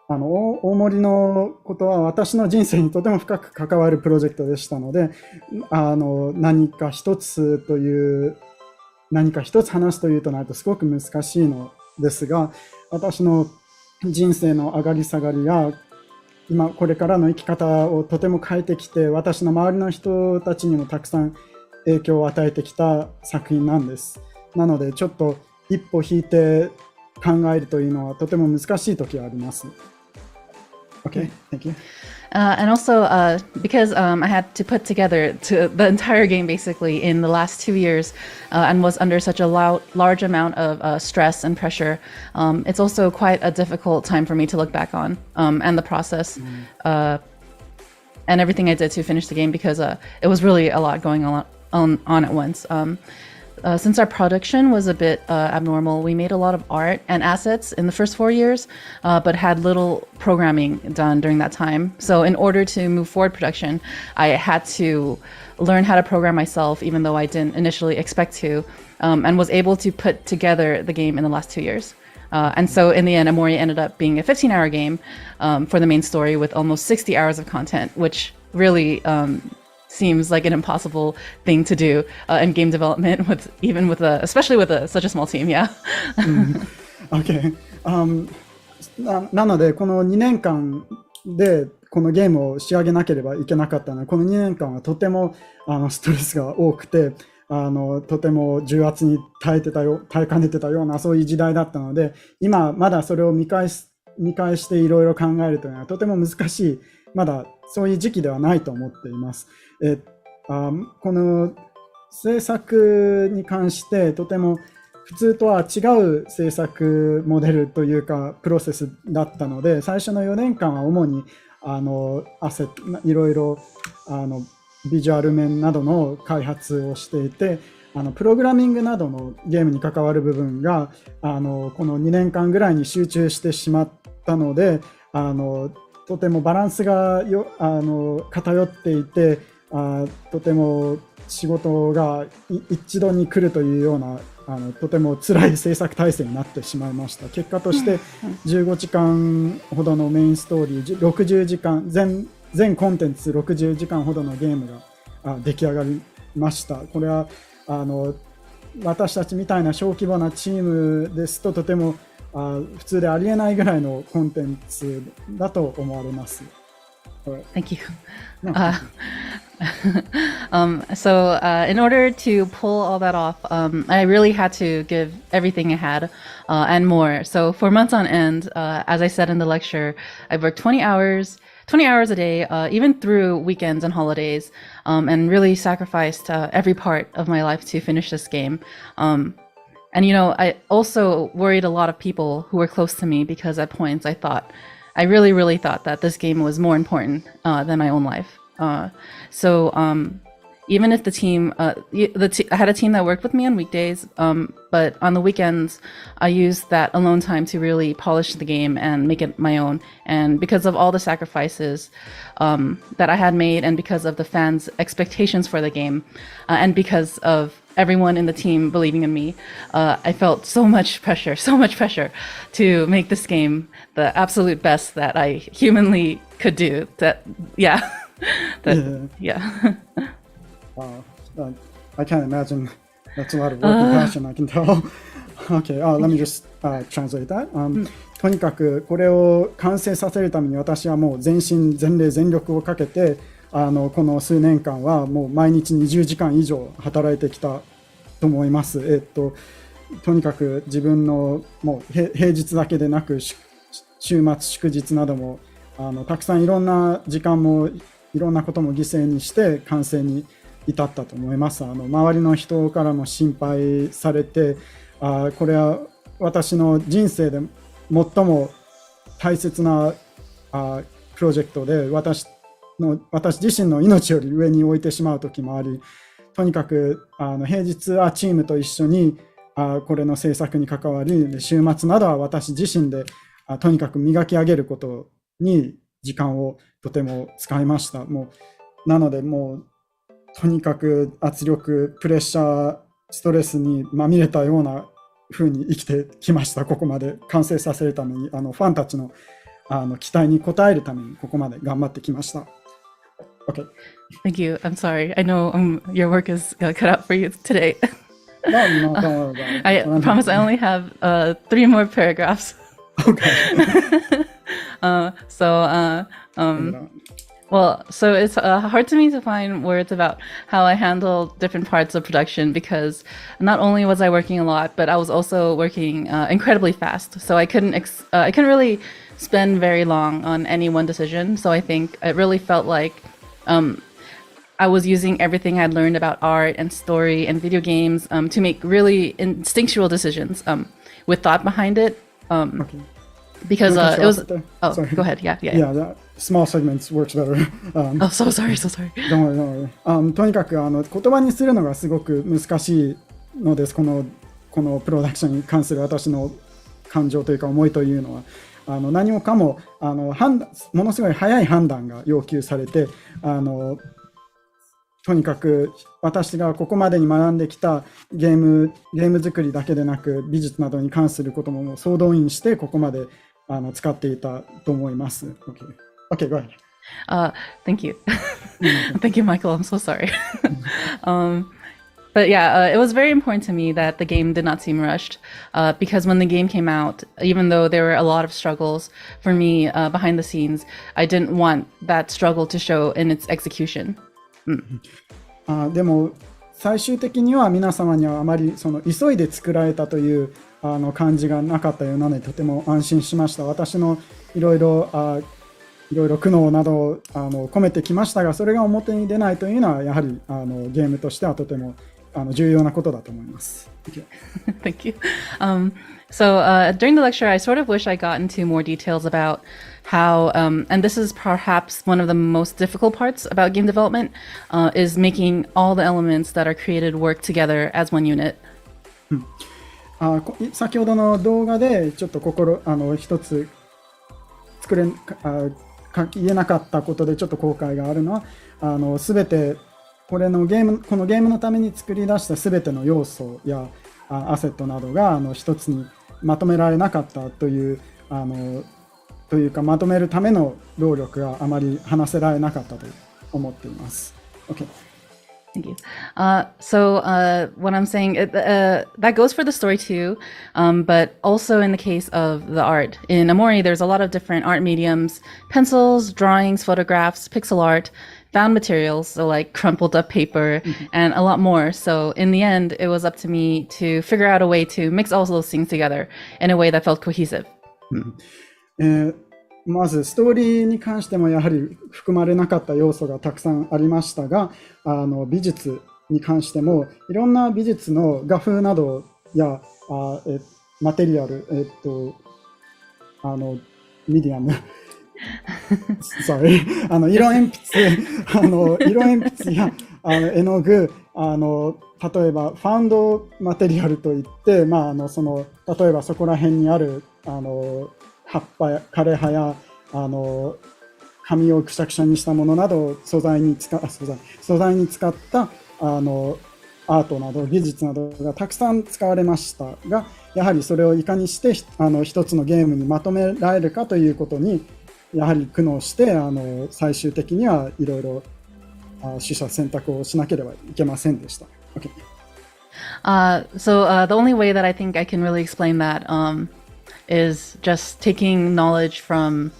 大森のことは私の人生にとても深く関わるプロジェクトでしたので、何か一つ話すというとなるとすごく難しいのですが、私の人生の上がり下がりや今これからの生き方をとても変えてきて、私の周りの人たちにもたくさん影響を与えてきた作品なんです。なのでちょっと一歩引いて考えるというのはとても難しい時があります。Okay, thank you. And also, because I had to put together the entire game basically in the last 2 years and was under such a large amount of stress and pressure, it's also quite a difficult time for me to look back on and the process and everything I did to finish the game, because it was really a lot going on at once. Since our production was a bit abnormal, we made a lot of art and assets in the first 4 years, but had little programming done during that time. So in order to move forward production, I had to learn how to program myself, even though I didn't initially expect to, and was able to put together the game in the last 2 years. And so in the end, OMORI ended up being a 15-hour game for the main story with almost 60 hours of content, which really seems like an impossible thing to do in game development, especially with such a small team. Yeah. Okay. なのでこの2年間でこのゲームを仕上げなければいけなかったので、この2年間はとてもストレスが多くて、とても重圧に耐えかねてたようなそういう時代だったので、今まだそれを見返していろいろ考えるというのはとても難しい、まだそういう時期ではないと思っています。この制作に関してとても普通とは違う制作モデルというかプロセスだったので、最初の4年間は主にいろいろビジュアル面などの開発をしていて、プログラミングなどのゲームに関わる部分がこの2年間ぐらいに集中してしまったので、とてもバランスが偏っていて、とても仕事が一度に来るというようなとても辛い制作体制になってしまいました。結果として15時間ほどのメインストーリー、60時間全コンテンツ60時間ほどのゲームが出来上がりました。これは私たちみたいな小規模なチームですととても普通でありえないぐらいのコンテンツだと思われます。Thank you. So in order to pull all that off, I really had to give everything I had and more. So for months on end, as I said in the lecture, I worked 20 hours a day, even through weekends and holidays, and really sacrificed every part of my life to finish this game. And, I also worried a lot of people who were close to me, because at points I really, really thought that this game was more important than my own life. So even if the team, I had a team that worked with me on weekdays, but on the weekends, I used that alone time to really polish the game and make it my own. And because of all the sacrifices that I had made, and because of the fans' expectations for the game, and because of everyone in the team believing in me, I felt so much pressure to make this game the absolute best that I humanly could do. I can't imagine. That's a lot of work and passion, I can tell. Okay, let me just translate that. とにかくこれを完成させるために私はもう全身全霊全力をかけてこの数年間はもう毎日20時間以上働いてきたと思います。とにかく自分のもう平日だけでなく週末祝日などもたくさんいろんな時間もいろんなことも犠牲にして完成に至ったと思います。周りの人からも心配されて、これは私の人生で最も大切なプロジェクトで私自身の命より上に置いてしまう時もあり、とにかく平日はチームと一緒にこれの制作に関わり、週末などは私自身でとにかく磨き上げることに時間をとても使いました。なのでもうとにかく圧力、プレッシャー、ストレスにまみれたような風に生きてきました。ここまで完成させるためにファンたちの期待に応えるためにここまで頑張ってきました。Okay. Thank you. I'm sorry. I know your work is cut out for you today. No, don't worry about it. I promise I only have 3 more paragraphs. Okay. Well, so it's hard to me to find words about how I handle different parts of production because not only was I working a lot, but I was also working incredibly fast. So I couldn't really spend very long on any one decision. So I think it really felt like I was using everything I'd learned about art and story and video games to make really instinctual decisions with thought behind it. Okay. Because it was. Oh, Sorry. go ahead. Yeah. Yeah, small segments works better. Oh, so sorry. Don't worry. とにかく言葉にするのがすごく難しいのです。このプロダクションに関する私の感情というか思いというのは。何もかもものすごい早い判断が要求されてとにかく私がここまでに学んできたゲーム作りだけでなく美術などに関することも総動員してここまで使っていたと思います。Okay, go ahead. Thank you. Thank you, Michael. I'm so sorry. But yeah, it was very important to me that the game did not seem rushed because when the game came out, even though there were a lot of struggles for me behind the scenes, I didn't want that struggle to show in its execution. でも最終的には皆様にはあまり急いで作られたという感じがなかったようなのでとても安心しました。私のいろいろ苦悩などを込めてきましたが、それが表に出ないというのはやはりゲームとしてはとても重要なことだと思います。Thank you. So during the lecture, I sort of wish I got into more details about how, and this is perhaps one of the most difficult parts about game development, is making all the elements that are created work together as one unit. 先ほどの動画でちょっと一つ言えなかったことでちょっと後悔があるのは全てこのゲームのために作り出した全ての要素やアセットなどが一つにまとめられなかったというかまとめるための労力があまり話せられなかったと思っています。Okay. Thank you. So what I'm saying, that goes for the story too, but also in the case of the art. In OMORI, there's a lot of different art mediums, pencils, drawings, photographs, pixel art, found materials, so like crumpled up paper, and a lot more. So in the end, it was up to me to figure out a way to mix all those things together in a way that felt cohesive. まずストーリーに関してもやはり含まれなかった要素がたくさんありましたが、美術に関してもいろんな美術の画風などやマテリアル、ミディアムsorry 色鉛筆や絵の具例えばファウンドマテリアルといって、例えばそこら辺にある葉っぱや枯れ葉や紙をくしゃくしゃにしたものなどを素材に使ったアートなど技術などがたくさん使われましたが、やはりそれをいかにして一つのゲームにまとめられるかということにやはり苦悩して最終的にはいろいろ取捨選択をしなければいけませんでした。Okay. So the only way that I think I can really explain that is just taking knowledge from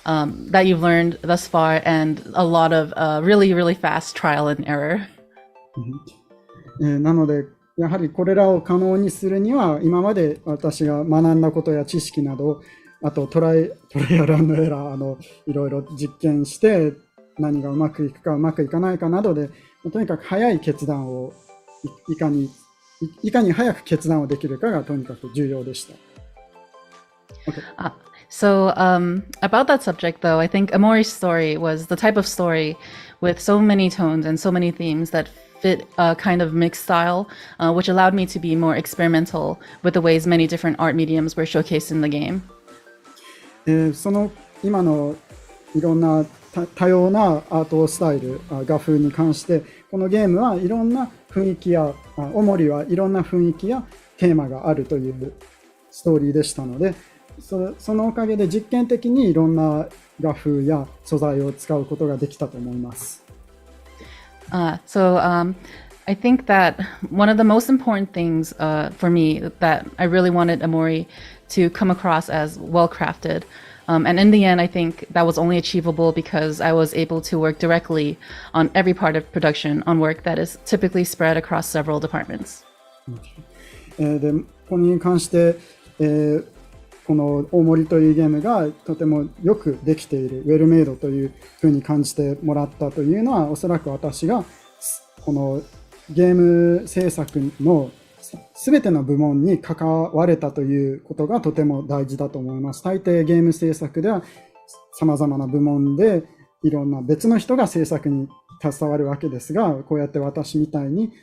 that you've learned thus far and a lot of really, really fast trial and error. なのでやはりこれらを可能にするには今まで私が学んだことや知識など、あとトライアル&エラーいろいろ実験して何がうまくいくかうまくいかないかなどでとにかく早い決断をいかに早く決断をできるかがとにかく重要でした。Okay. So about that subject, though, I think OMORI's story was the type of story with so many tones and so many themes that fit a kind of mixed style, which allowed me to be more experimental with the ways many different art mediums were showcased in the game. その今のいろんな多様なアートスタイル、画風に関してこのゲームはいろんな雰囲気やOMORIはいろんな雰囲気やテーマがあるというストーリーでしたので、そのおかげで実験的にいろんな画風や素材を使うことができたと思います。So I think that one of the most important things for me that I really wanted OMORI to come across as well-crafted And in the end, I think that was only achievable because I was able to work directly on every part of production on work that is typically spread across several departments. でこれに関して、この大森というゲームがとてもよくできている、ウェルメイドというふうに感じてもらったというのは、おそらく私がこのゲーム制作のすべての部門に関われたということがとても大事だと思います。大抵ゲーム制作では様々な部門でいろんな別の人が制作に携わるわけですが、こうやって私みたいに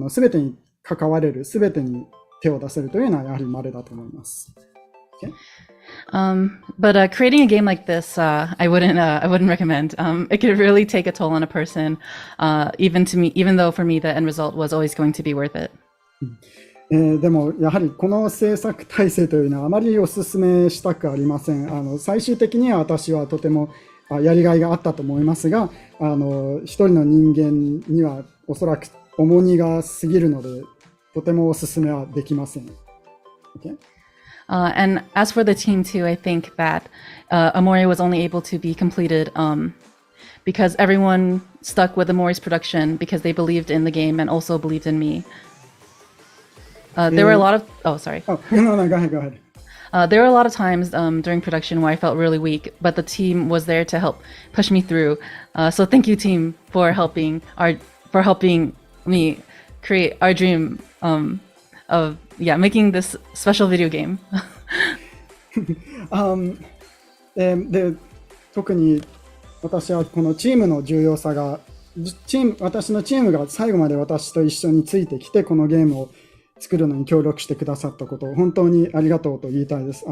すべてに関われる、すべてに手を出せるというのはやはり稀だと思います。Okay? But creating a game like this, I wouldn't recommend. It could really take a toll on a person, even though for me the end result was always going to be worth it. でもやはりこの制作体制というのはあまりお勧めしたくありません。最終的には私はとてもやりがいがあったと思いますが、一人の人間にはおそらく重荷が過ぎるので、とてもお勧めはできません。Okay? And as for the team too, I think that OMORI was only able to be completed because everyone stuck with OMORI's production because they believed in the game and also believed in me. There were a lot of... Oh, sorry. Oh, no, go ahead. There were a lot of times during production where I felt really weak, but the team was there to help push me through. So thank you, team, for helping me create our dream of making this special video game. で特に私はこのチームの重要さが、私のチームが最後まで私と一緒についてきてこのゲームを作るのに協力してくださったことを本当にありがとうと言いたいです。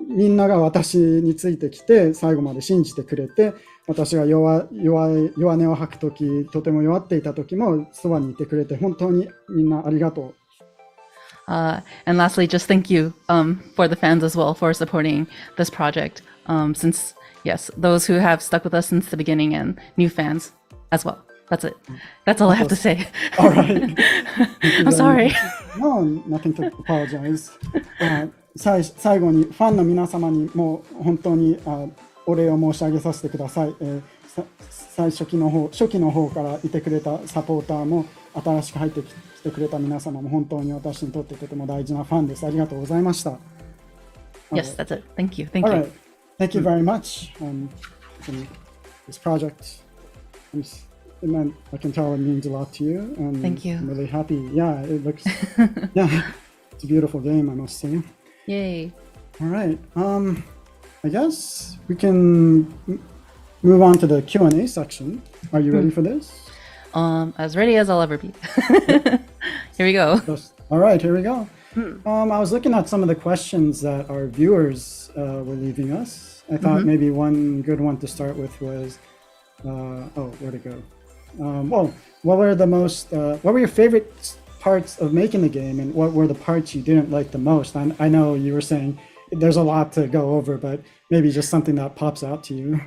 みんなが私についてきて最後まで信じてくれて、私が弱音を吐くとき、とても弱っていたときもそばにいてくれて本当にみんなありがとう。And lastly, just thank you for the fans as well for supporting this project. Since yes, those who have stuck with us since the beginning and new fans as well. That's it. That's all I have to say. All right. I'm sorry. No, nothing to apologize. 最後にファンの皆様にも本当にお礼を申し上げさせてください。初期の方からいてくれたサポーターも新しく入ってきてくれた皆様も本当に私にとってとても大事なファンです。ありがとうございました。Yes, that's it. Thank you. Thank All you. right. Thank you very much. This project, I can tell it means a lot to you. And Thank you. I'm really happy. Yeah, it looks, it's a beautiful game, I must say. Yay. All right. I guess we can move on to the Q&A section. Are you ready for this? As ready as I'll ever be. Here we go. All right, here we go. I was looking at some of the questions that our viewers were leaving us. I thought maybe one good one to start with was, where'd it go? What were your favorite parts of making the game, and what were the parts you didn't like the most? I know you were saying there's a lot to go over, but maybe just something that pops out to you.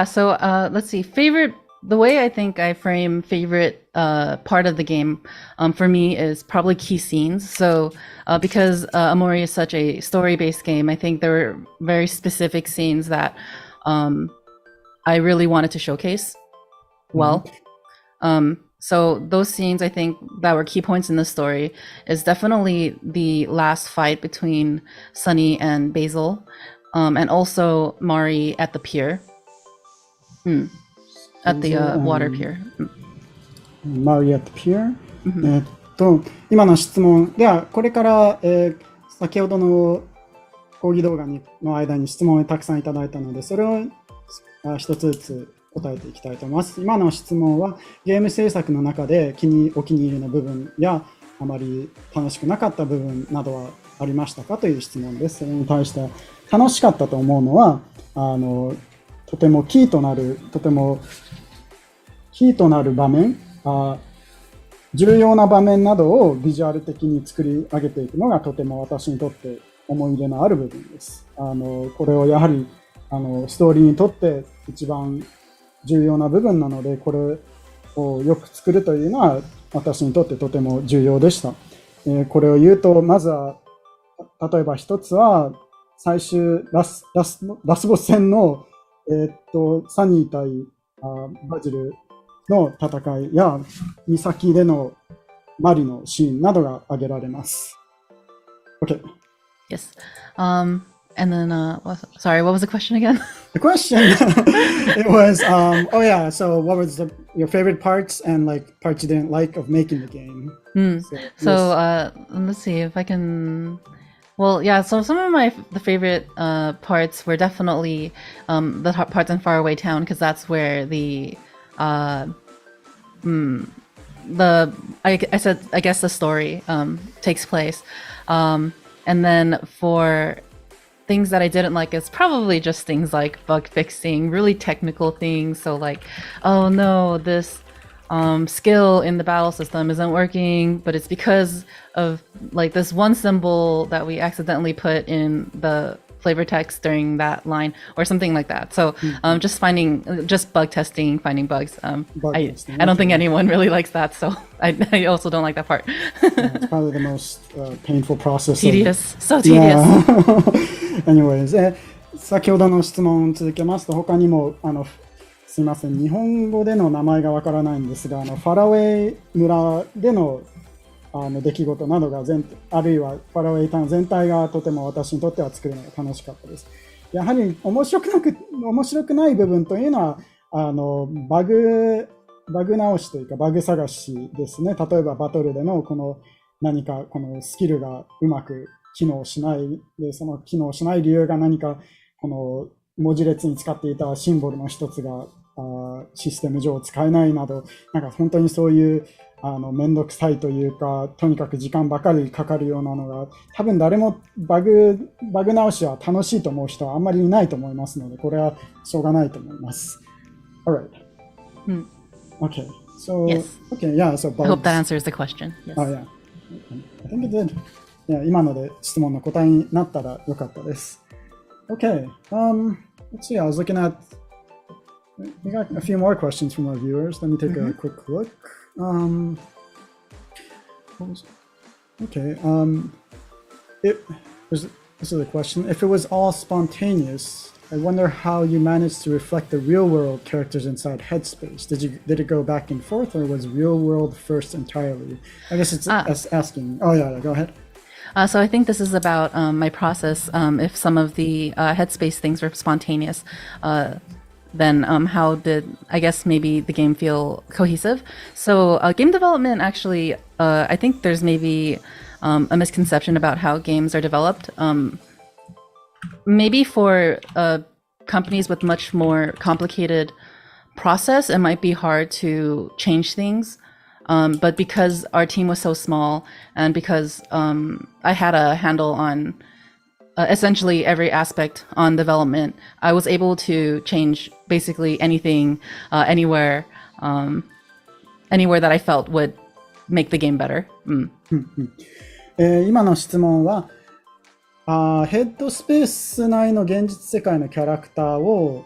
So let's see. The way I think I frame favorite part of the game for me is probably key scenes. So because OMORI is such a story-based game, I think there were very specific scenes that I really wanted to showcase well. So those scenes I think that were key points in the story is definitely the last fight between Sunny and Basil, and also Mari at the pier. At the water pier. Mari at the pier. 今の質問ではこれから、先ほどの講義動画の間に質問をたくさんいただいたので、それを一つずつ答えていきたいと思います。今の質問はゲーム制作の中でお気に入りの部分やあまり楽しくなかった部分などはありましたかという質問です。それに対して楽しかったと思うのはとてもキーとなる場面、重要な場面などをビジュアル的に作り上げていくのがとても私にとって思い入れのある部分です。これをやはりストーリーにとって一番重要な部分なので、これをよく作るというのは私にとってとても重要でした。これを言うと、まずは例えば一つは最終ラスボス戦の、サニー対バジルの戦いや、岬でのマリのシーンなどが挙げられます。Okay. Yes. And then, sorry, what was the question again? The question it was, oh yeah, so what was your favorite parts and like parts you didn't like of making the game? Let's see if I can. Well, yeah. So some of the favorite parts were definitely the parts in Faraway Town, because that's where I guess the story takes place, and then for things that I didn't like, it's probably just things like bug fixing, really technical things. So like, oh no, this skill in the battle system isn't working, but it's because of like this one symbol that we accidentally put in the flavor text during that line or something like that. So just bug testing, finding bugs. I don't think anyone really likes that, so I also don't like that part. It's probably the most painful process. Tedious. So tedious. Anyways, 先ほどの質問を続けますと、他にもすいません、日本語での名前がわからないんですが、ファラウェイ村での出来事などがあるいはファラウェイタウン全体がとても私にとっては作るのが楽しかったです。やはり面白くない部分というのはバグ直しというかバグ探しですね。例えばバトルでの何かこのスキルがうまく機能しないで、その機能しない理由が何かこの文字列に使っていたシンボルの一つがシステム上使えないなど、なんか本当にそういうめんどくさいというか、とにかく時間ばかりかかるようなのが、多分誰もバグ直しは楽しいと思う人はあんまりいないと思いますので、これはしょうがないと思います。Alright. Okay. So, yes. Okay, yeah, so bugs. I hope that answers the question. Yes. Oh, yeah. I think it did. Yeah, 今ので質問の答えになったらよかったです。Okay. Let's see. I was looking at. We got a few more questions from our viewers. Let me take a quick look. Okay. This is a question. If it was all spontaneous, I wonder how you managed to reflect the real-world characters inside HEADSPACE. Did it go back and forth, or was real-world first entirely? I guess it's asking. Oh yeah, go ahead. So I think this is about my process. If some of the HEADSPACE things were spontaneous, then how did, I guess, maybe the game feel cohesive? So game development, actually, I think there's maybe a misconception about how games are developed. Maybe for companies with much more complicated process, it might be hard to change things. But because our team was so small, and because I had a handle on essentially every aspect on development, I was able to change basically anything, anywhere that I felt would make the game better. 今の質問は、ヘッドスペース内の現実世界のキャラクターを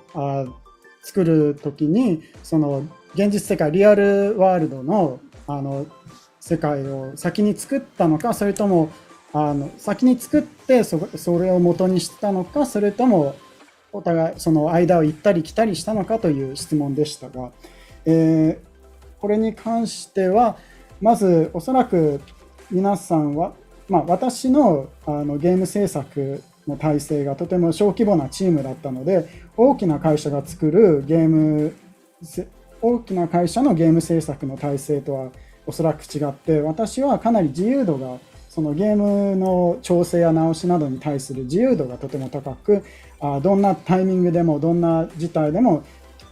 作るときに、その現実世界、リアルワールドの世界を先に作ったのか、それとも先に作ってそれを元にしたのか、それともお互いその間を行ったり来たりしたのかという質問でしたが、これに関してはまずおそらく皆さんは、私のゲーム制作の体制がとても小規模なチームだったので、大きな会社が作る大きな会社のゲーム制作の体制とはおそらく違って、私はかなり自由度が、そのゲームの調整や直しなどに対する自由度がとても高く、どんなタイミングでもどんな事態でも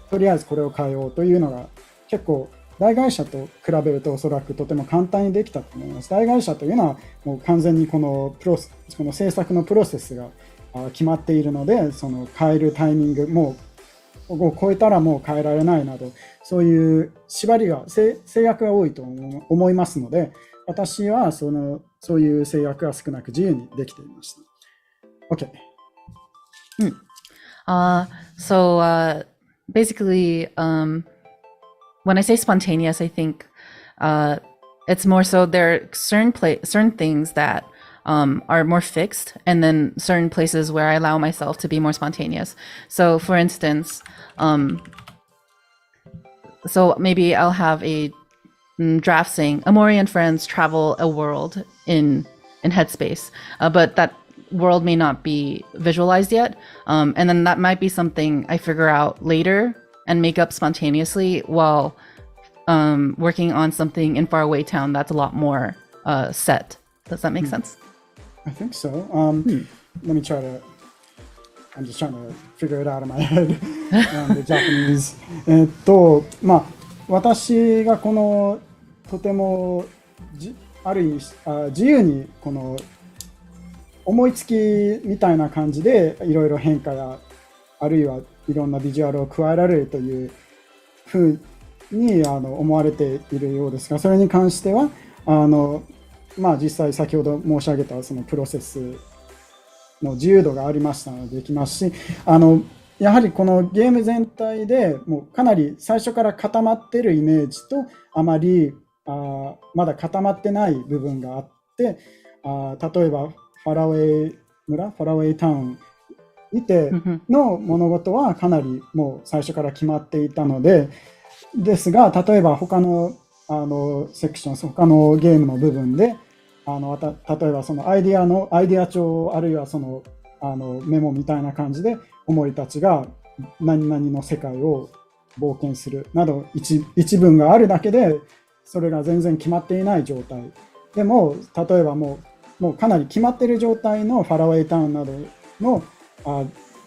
とりあえずこれを変えようというのが結構大会社と比べるとおそらくとても簡単にできたと思います。大会社というのはもう完全にこの制作のプロセスが決まっているので、その変えるタイミングもを超えたらもう変えられないなど、そういう縛りが制約が多いと思いますので、私はそういう制約が少なく自由にできていました。OK. So basically, when I say spontaneous, I think it's more so there are certain things that are more fixed, and then certain places where I allow myself to be more spontaneous. So for instance, so maybe I'll have a draft saying Omori and friends travel a world in Headspace, but that world may not be visualized yet, and then that might be something I figure out later and make up spontaneously while working on something in faraway town that's a lot more set. Does that make sense? I think so. Let me try to. I'm just trying to figure it out in my head. The Japanese. まあ私がこのとてもある意味自由にこの思いつきみたいな感じでいろいろ変化やあるいはいろんなビジュアルを加えられるというふうに思われているようですが、それに関してはまあ実際先ほど申し上げたそのプロセスの自由度がありましたのでできますし、やはりこのゲーム全体でもうかなり最初から固まっているイメージとあまりまだ固まってない部分があって、例えばファラウェイ村、ファラウェイタウンにての物事はかなりもう最初から決まっていたので、ですが例えば他のセクション、他のゲームの部分で例えばそのアイデア帳あるいはそのメモみたいな感じでOMORIたちが何々の世界を冒険するなど一文があるだけでそれが全然決まっていない状態でも、例えばもうかなり決まっている状態のファラウェイタウンなどの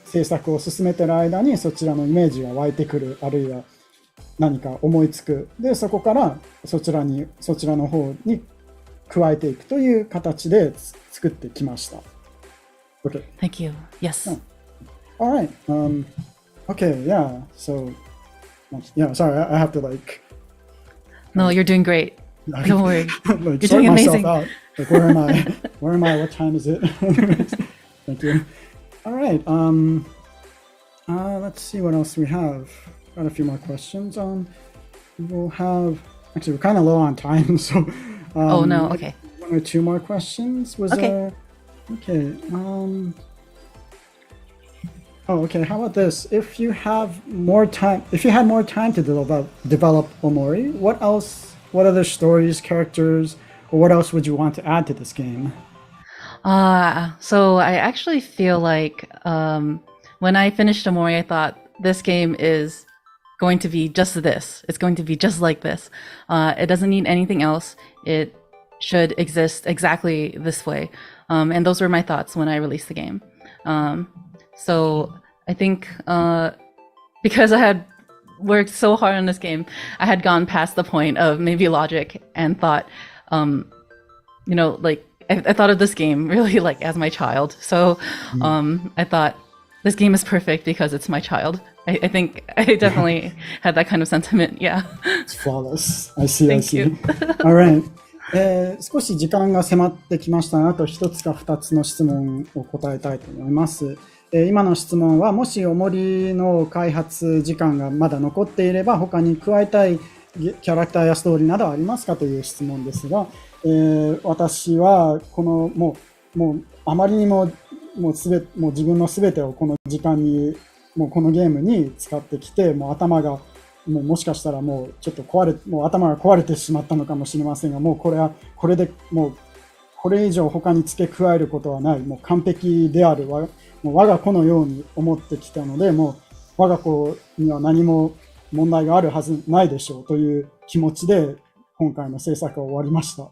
制作を進めている間にそちらのイメージが湧いてくる、あるいは何か思いつく、でそこからそちらの方に加えていくという形で作ってきました。Okay. Thank you. Yes. All right. Okay. Yeah. So, yeah. Sorry, I have to like. No, you're doing great. Don't worry. Like, You're doing amazing. Out. Like, where am I? Where am I? What time is it? Thank you. All right. Let's see what else we have. Got a few more questions. We'll have. Actually, we're kind of low on time, so. Oh no. Okay. One or two more questions. Okay. Okay. Oh, okay. How about this? If you had more time to develop OMORI, what other stories, characters, or what else would you want to add to this game? So I actually feel like when I finished OMORI, I thought this game is going to be just this. It's going to be just like this. It doesn't need anything else. It should exist exactly this way. And those were my thoughts when I released the game. So I think because I had worked so hard on this game, I had gone past the point of maybe logic and thought, like I thought of this game really like as my child. So I thought this game is perfect because it's my child. I think I definitely had that kind of sentiment. Yeah. It's flawless. I see. Thank you. All right. 少し時間が迫ってきましたが、あと一つか二つの質問を答えたいと思います。今の質問は、もしOMORIの開発時間がまだ残っていれば、他に加えたいキャラクターやストーリーなどはありますかという質問ですが、私はこのもうあまりにももう自分のすべてをこの時間にもうこのゲームに使ってきて、もう頭がもしかしたらもうちょっともう頭が壊れてしまったのかもしれませんが、もうこれでもうこれ以上他に付け加えることはない、もう完璧であるもう我が子のように思ってきたので、もう我が子には何も問題があるはずないでしょうという気持ちで今回の制作は終わりました。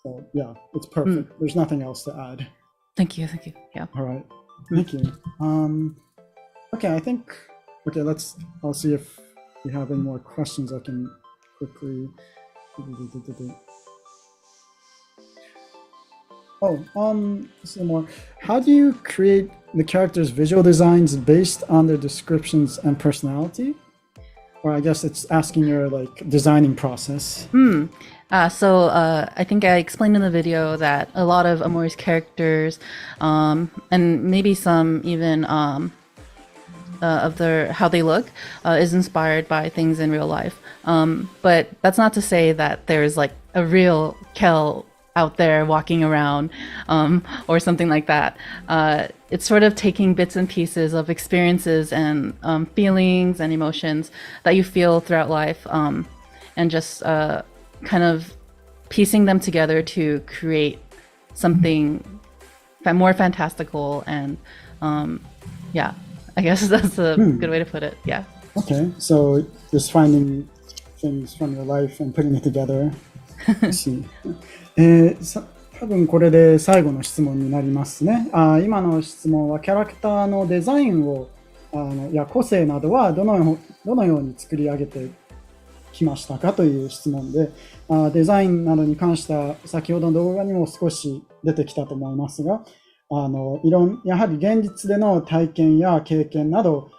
So yeah, it's perfect. There's nothing else to add. Thank you. Yeah. All right. Thank you. Okay, I think. Okay, I'll see if we have any more questions. I can quickly. Some more. How do you create the characters' visual designs based on their descriptions and personality? Or I guess it's asking your designing process. So I think I explained in the video that a lot of OMORI's characters, and maybe some even of how they look, is inspired by things in real life. But that's not to say that there's like a real Kel out there walking around, or something like that. It's sort of taking bits and pieces of experiences and feelings and emotions that you feel throughout life, and just kind of piecing them together to create something more fantastical. And yeah, I guess that's a good way to put it. Yeah. Okay, so just finding things from your life and putting it together. I see. 多分これで最後の質問になりますね。今の質問はキャラクターのデザインをや個性などはどのように作り上げてきましたかという質問で、デザインなどに関しては先ほどの動画にも少し出てきたと思いますが、やはり現実での体験や経験など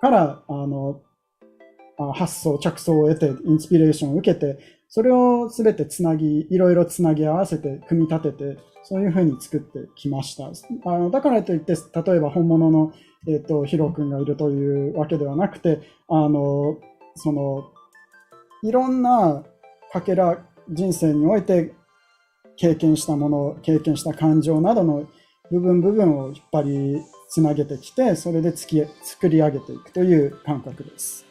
から発想、着想を得て、インスピレーションを受けて、それをすべていろいろつなぎ合わせて、組み立てて、そういうふうに作ってきました。だからといって、例えば本物の、ヒロ君がいるというわけではなくて、いろんな人生において経験したもの、経験した感情などの部分を引っ張りつなげてきて、それで作り上げていくという感覚です。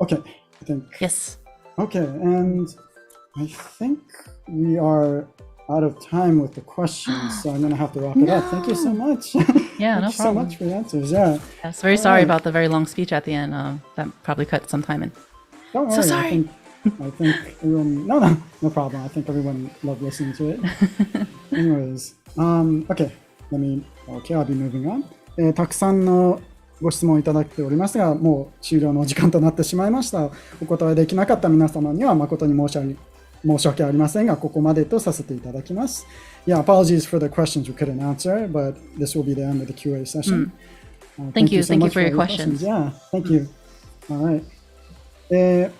Okay, I think. Yes. Okay, and I think we are out of time with the questions, so I'm going to have to wrap it up. Thank you so much. Yeah, Thank no you so problem. much for the answers. Yeah. Yes, very sorry about the very long speech at the end. That probably cut some time in. Don't worry. So sorry. I think everyone. No problem. I think everyone loved listening to it. Anyways, okay. I'll be moving on. たくさんのご質問いただいておりますが、もう終了のお時間となってしまいました。お答えできなかった皆様には誠に申し訳ありませんが、ここまでとさせていただきます。Yeah, apologies for the questions we couldn't answer, but this will be the end of the QA session. Thank you for your questions. Yeah, thank you. All right.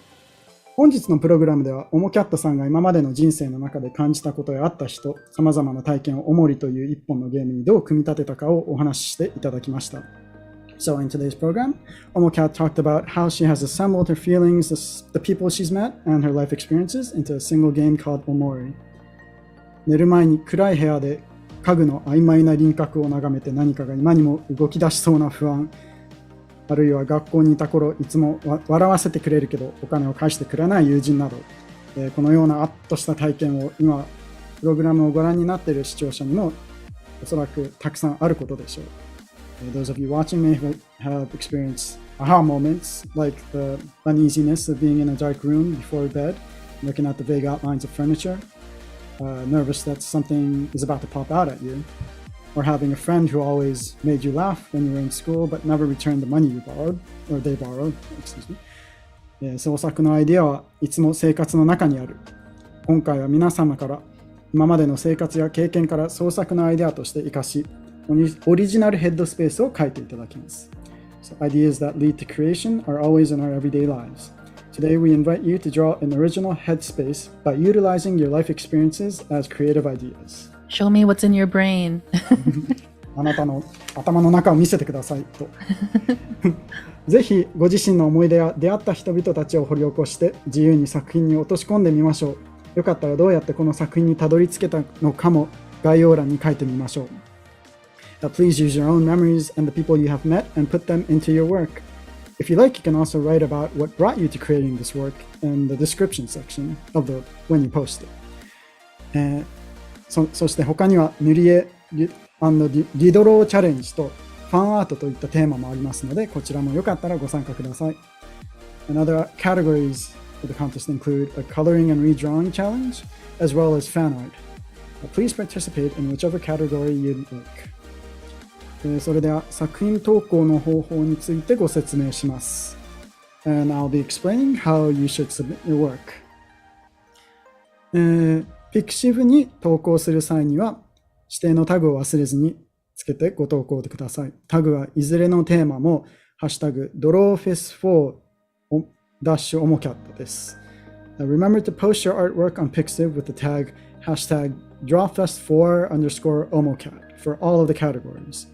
本日のプログラムでは、OMOCAT さんが今までの人生の中で感じたことやあった人、様々な体験をOMORIという一本のゲームにどう組み立てたかをお話ししていただきました。So in today's program, OMOCAT talked about how she has assembled her feelings, the people she's met, and her life experiences into a single game called OMORI. 寝る前に暗い部屋で家具の曖昧な輪郭を眺めて何かが今にも動き出しそうな不安、あるいは学校にいた頃いつも笑わせてくれるけどお金を返してくれない友人など、このようなアッとした体験を今プログラムをご覧になっている視聴者にもおそらくたくさんあることでしょう。Those of you watching may have experienced aha moments like the uneasiness of being in a dark room before bed, looking at the vague outlines of furniture, nervous that something is about to pop out at you, or having a friend who always made you laugh when you were in school but never returned the money you borrowed, or they borrowed, excuse me. 創作のアイデアはいつも生活の中にある。今回は皆様から今までの生活や経験から創作のアイデアとして生かし、オリジナルヘッドスペースを書いていただきます。So ideas that lead to creation are always in our everyday lives. Today we invite you to draw an original headspace by utilizing your life experiences as creative ideas. Show me what's in your brain. あなたの頭の中を見せてくださいと。ぜひご自身の思い出や出会った人々たちを掘り起こして自由に作品に落とし込んでみましょう。よかったらどうやってこの作品にたどり着けたのかも概要欄に書いてみましょう。Please use your own memories and the people you have met and put them into your work. If you like, you can also write about what brought you to creating this work in the description section of when you post it. そして他には塗り絵、リドローチャレンジとファンアートといったテーマもありますので、こちらもよかったらご参加ください。And other categories of the contest include a coloring and redrawing challenge, as well as fan art. Please participate in whichever category you'd like. それでは作品投稿の方法についてご説明します。And I'll be explaining how you should submit your work. pixiv に投稿する際には指定のタグを忘れずにつけてご投稿ください。タグはいずれのテーマもハッシュタグ Drawfest4 -OMOCAT です。Remember to post your artwork on pixiv with the tag hashtag Drawfest4_OMOCAT for all of the categories.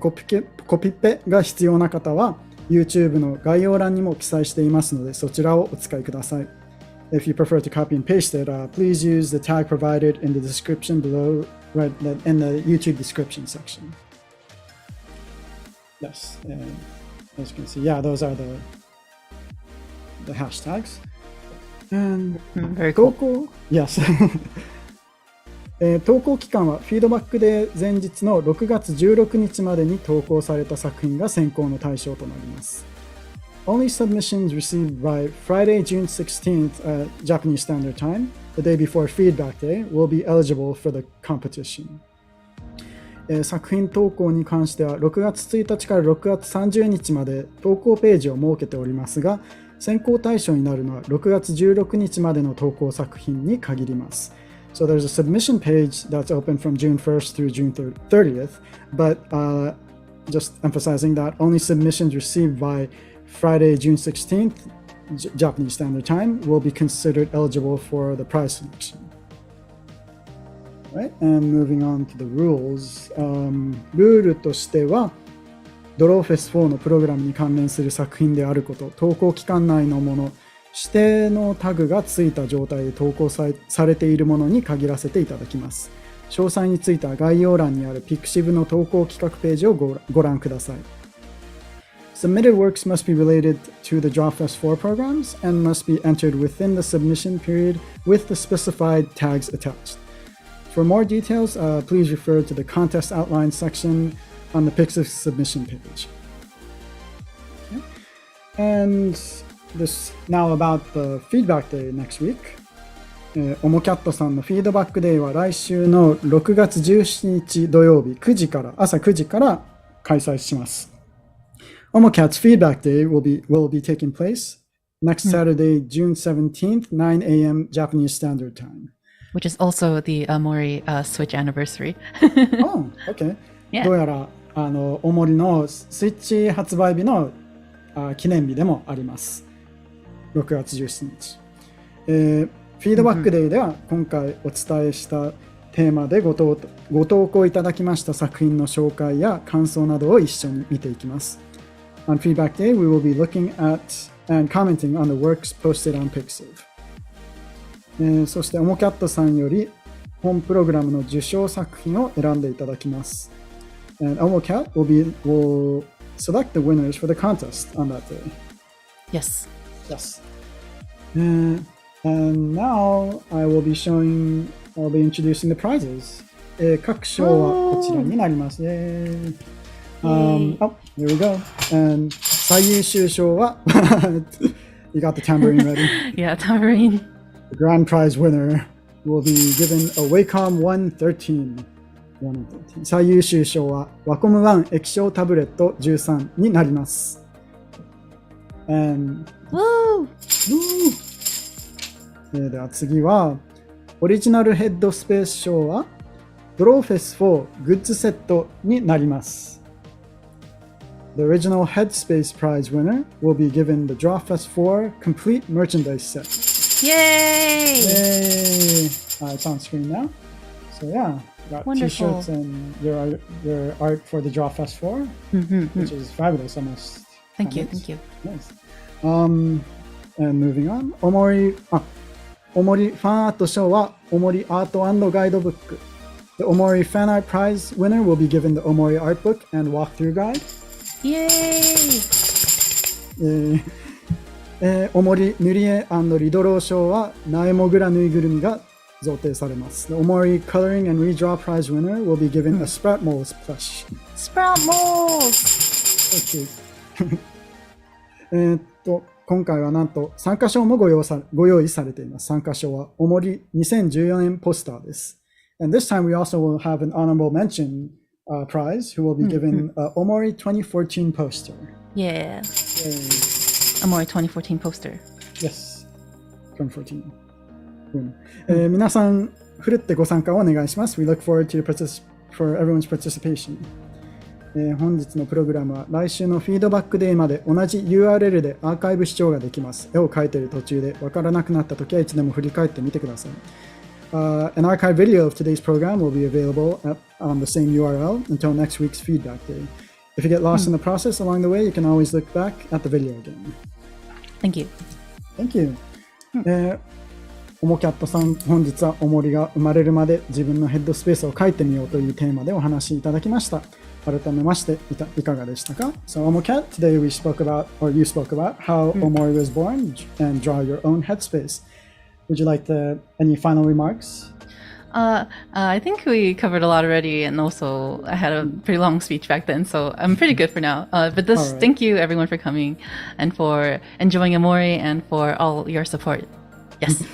コピペが必要な方は YouTube の概要欄にも記載していますのでそちらをお使いください。if you prefer to copy and paste it, please use the tag provided in the description below, right in the YouTube description section. Yes, and as you can see, yeah, those are the hashtags. And Very cool. 投稿 Yes 投稿期間はフィードバックデー前日の6月16日までに投稿された作品が選考の対象となります。Only submissions received by Friday, June 16th at Japanese Standard Time, the day before Feedback Day, will be eligible for the competition. 作品投稿に関しては6月1日から6月30日まで投稿ページを設けておりますが、選考対象になるのは6月16日までの投稿作品に限ります。So there's a submission page that's open from June 1st through June 30th, but just emphasizing that only submissions received by Friday, June 16th, Japanese Standard Time, will be considered eligible for the prize selection. Right, and moving on to the rules. ルールとしては、Drawfest4 のプログラムに関連する作品であること、投稿期間内のもの、指定のタグがついた状態で投稿されているものに限らせていただきます。詳細については概要欄にある pixiv の投稿企画ページをご覧ください。Submitted works must be related to the Drawfest4 programs and must be entered within the submission period with the specified tags attached. For more details, please refer to the contest outline section on the pixiv submission page. Okay. And this now about the feedback day next week. OMOCAT さんのフィードバックデーは来週の6月17日土曜日朝9時から開催します。OMOCAT's feedback day will be taking place next Saturday, June 17th, 9 a.m. Japanese Standard Time. Which is also the OMORI Switch anniversary. Oh, okay. Yeah. どうやらOMORI のスイッチ発売日の記念日でもあります。6月17日。フィードバックデーでは今回お伝えしたテーマでご投稿いただきました作品の紹介や感想などを一緒に見ていきます。On Feedback Day, we will be looking at and commenting on the works posted on pixiv. そしてOMOCAT さんより本プログラムの受賞作品を選んでいただきます。And OMOCAT will select the winners for the contest on that day. Yes. Yes. And now I'll be introducing the prizes. 各賞はこちらになります。Oh, here we go. And 最優秀賞はYou got the tambourine ready? Yeah, tambourine. The grand prize winner will be given a Wacom 113. 最優秀賞はワコム1液晶タブレット13になります。And Woo! では次はオリジナルヘッドスペース賞はDrawfest4グッズセットになります。The original HEADSPACE prize winner will be given the Drawfest4 complete merchandise set. Yay! Yay! It's on screen now. So yeah, got Wonderful. T-shirts and your art for the Drawfest4, which is fabulous. Almost. Thank you. Nice. And moving on, OMORI ファンアート賞はOMORI Art and Guidebook. The OMORI Fan Art Prize winner will be given the OMORI Art Book and Walkthrough Guide. Yay! OMORI 塗り絵&リドロー賞は苗もぐらぬいぐるみが贈呈されます。The OMORI Coloring and Redraw Prize winner will be given a Sprout Moles plush. Sprout Moles! So cute. 今回はなんと参加賞もご用意されています。参加賞はOMORI 2014年ポスターです。And this time we also will have an honorable mention prize who will be given OMORI 2014 poster. Yeah. OMORI 2014 poster. Yes. 2014. 皆さん、ふるってご参加をお願いします。We look forward for everyone's participation. 本日のプログラムは来週のフィードバックデーまで同じ URL でアーカイブ視聴ができます。絵を描いている途中でわからなくなったときはいつでも振り返ってみてください。An archive video of today's program will be available on the same URL until next week's feedback day. If you get lost in the process along the way, you can always look back at the video again. Thank you. Thank you. オモキャットさん、本日はおもりが生まれるまで自分のヘッドスペースを書いてみようというテーマでお話しいただきました。改めましていかがでしたか？ So OMOCAT, today we spoke about, or you spoke about, how OMORI was born and draw your own headspace. Would you like any final remarks? I think we covered a lot already, and also I had a pretty long speech back then, so I'm pretty good for now. But Alright. thank you everyone for coming and for enjoying OMORI and for all your support. Yes.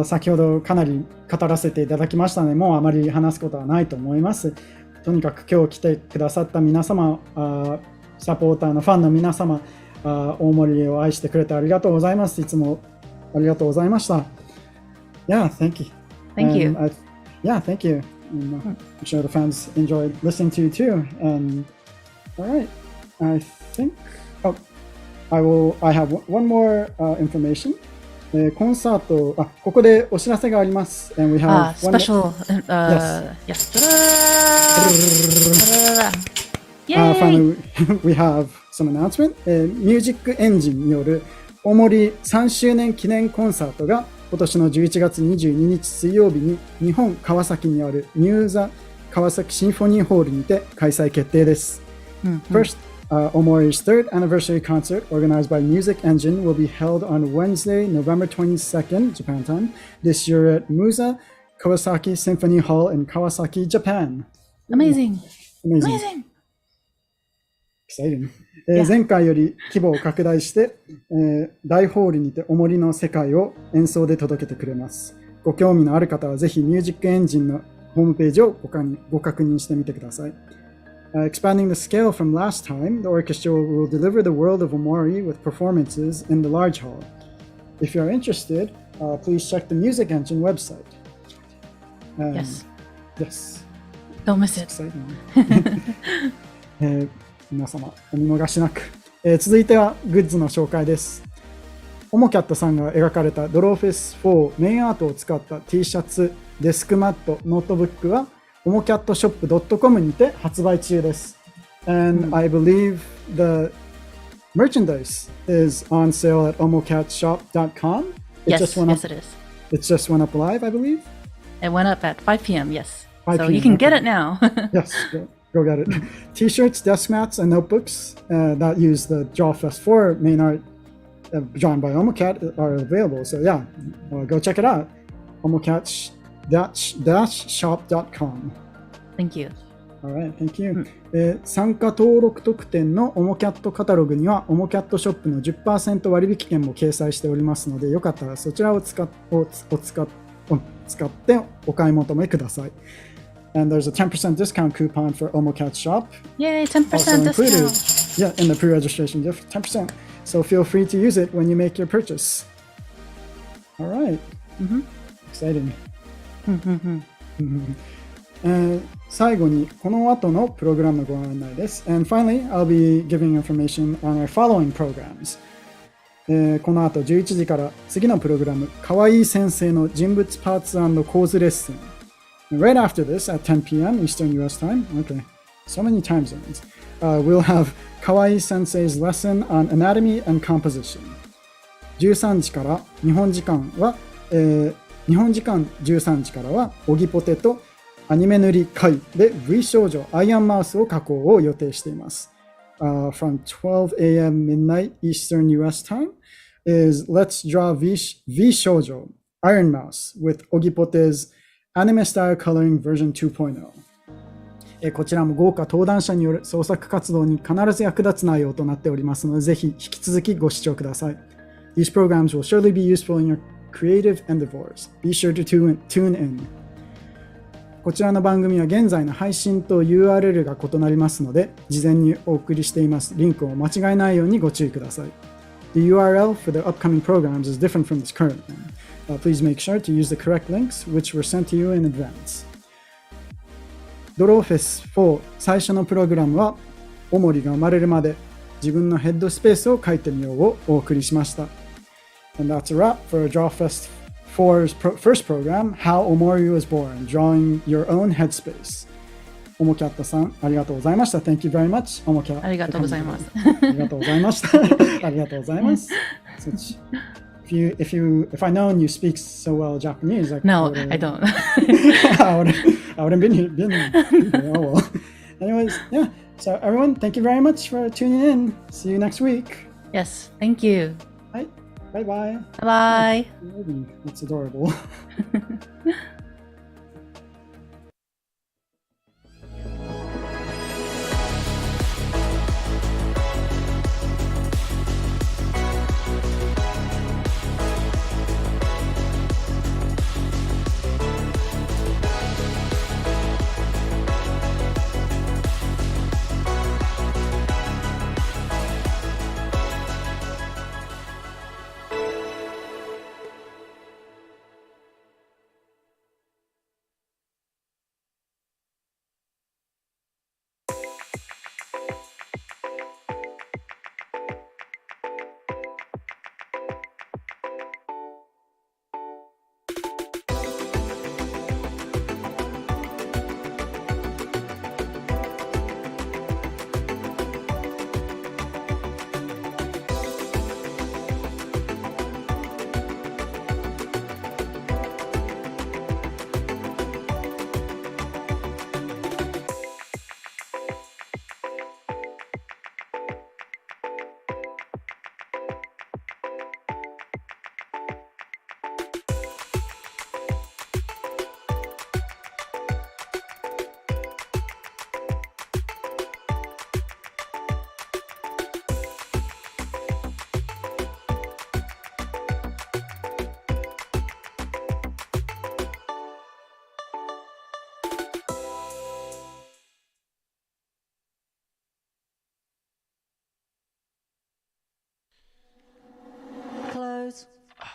先ほどかなり語らせていただきましたので、もうあまり話すことはないと思います。とにかく今日来てくださった皆様、サポーターのファンの皆様、大森を愛してくれてありがとうございます。いつもありがとうございました。Yeah, thank you. Thank you. Yeah, thank you. And, I'm sure the fans enjoyed listening to you too. All right, I think I have one more information. コンサート、ここでお知らせがあります。And we have special. Yes. Finally, we have some announcement. ミュージックエンジンによるおもり3周年記念コンサートが今年の11月22日水曜日に日本川崎にあるニューザ川崎シンフォニーホールにて開催決定です。First, OMORI's third anniversary concert, organized by Music Engine, will be held on Wednesday, November 22nd, Japan time, this year at Musa Kawasaki Symphony Hall in Kawasaki, Japan. Amazing. Exciting. 前回より規模を拡大して、大ホールにておもりの世界を演奏で届けてくれます。ご興味のある方はぜひミュージックエンジンのホームページをご確認してみてください。Expanding the scale from last time, the orchestra will deliver the world of OMORI with performances in the large hall. If you are interested, please check the Music Engine website. Yes. Don't miss it. Exciting. 皆様お見逃しなく。続いてはグッズの紹介です。OMOCAT さんが描かれた Drawfest4 メインアートを使った T シャツ、デスクマット、ノートブックはOMOCATshop.com にて発売中です。And I believe the merchandise is on sale at OMOCATshop.com. Yes, it is. It just went up live, I believe. It went up at 5 p.m. Yes. 5 So p.m. you can get it now. Yes, go get it. T-shirts, desk mats, and notebooks that use the Drawfest4 main art drawn by OMOCAT are available. So yeah, go check it out. OMOCAT-shop.com. Thank you. Alright, thank you. 参加登録特典の OMOCAT カタログには OMOCAT ショップの 10% 割引券も掲載しておりますので、よかったらそちらを使ってお買い求めください。And there's a 10% discount coupon for OMOCAT shop. Yay, 10% Also included, discount. yeah, in the pre-registration gift, 10%. So feel free to use it when you make your purchase. All right. Exciting. 最後にこの後のプログラムのご案内です。And finally, I'll be giving information on our following programs. この後11時から次のプログラム、かわいい先生の人物パーツ&構図レッスン。Right after this, at 10 p.m. Eastern US time, okay, so many time zones, we'll have Kawaii Sensei's lesson on anatomy and composition. 13時から日本時間13時からはオギポテとアニメ塗り会で V 少女アイアンマウスを加工を予定しています。From 12 a.m. midnight Eastern US time is Let's Draw V 少女 Iron Mouse with Ogipote's Anime Style Coloring Version 2.0。こちらも豪華登壇者による創作活動に必ず役立つ内容となっておりますので、ぜひ引き続きご視聴ください。These programs will surely be useful in your creative endeavors. Be sure to tune in. こちらの番組は現在の配信と URL が異なりますので、事前にお送りしていますリンクを間違えないようにご注意ください。The URL for the upcoming programs is different from this current one.Please make sure to use the correct links which were sent to you in advance. Drawfest4 最初のプログラムはおもりが生まれるまで自分のヘッドスペースを書いてみようをお送りしました。And that's a wrap for Drawfest4's first program, How OMORI was born, Drawing Your Own Headspace. OMOCAT さん、ありがとうございました。Thank you very much, OMOCAT. ありがとうございます。ありがとうございました。ありがとうございます。if I known you speak so well Japanese, like No, I don't. I wouldn't been here. Oh well. Anyways, yeah. So everyone, thank you very much for tuning in. See you next week. Yes, thank you. Bye. Bye bye. Bye. That's adorable. Close. Bye.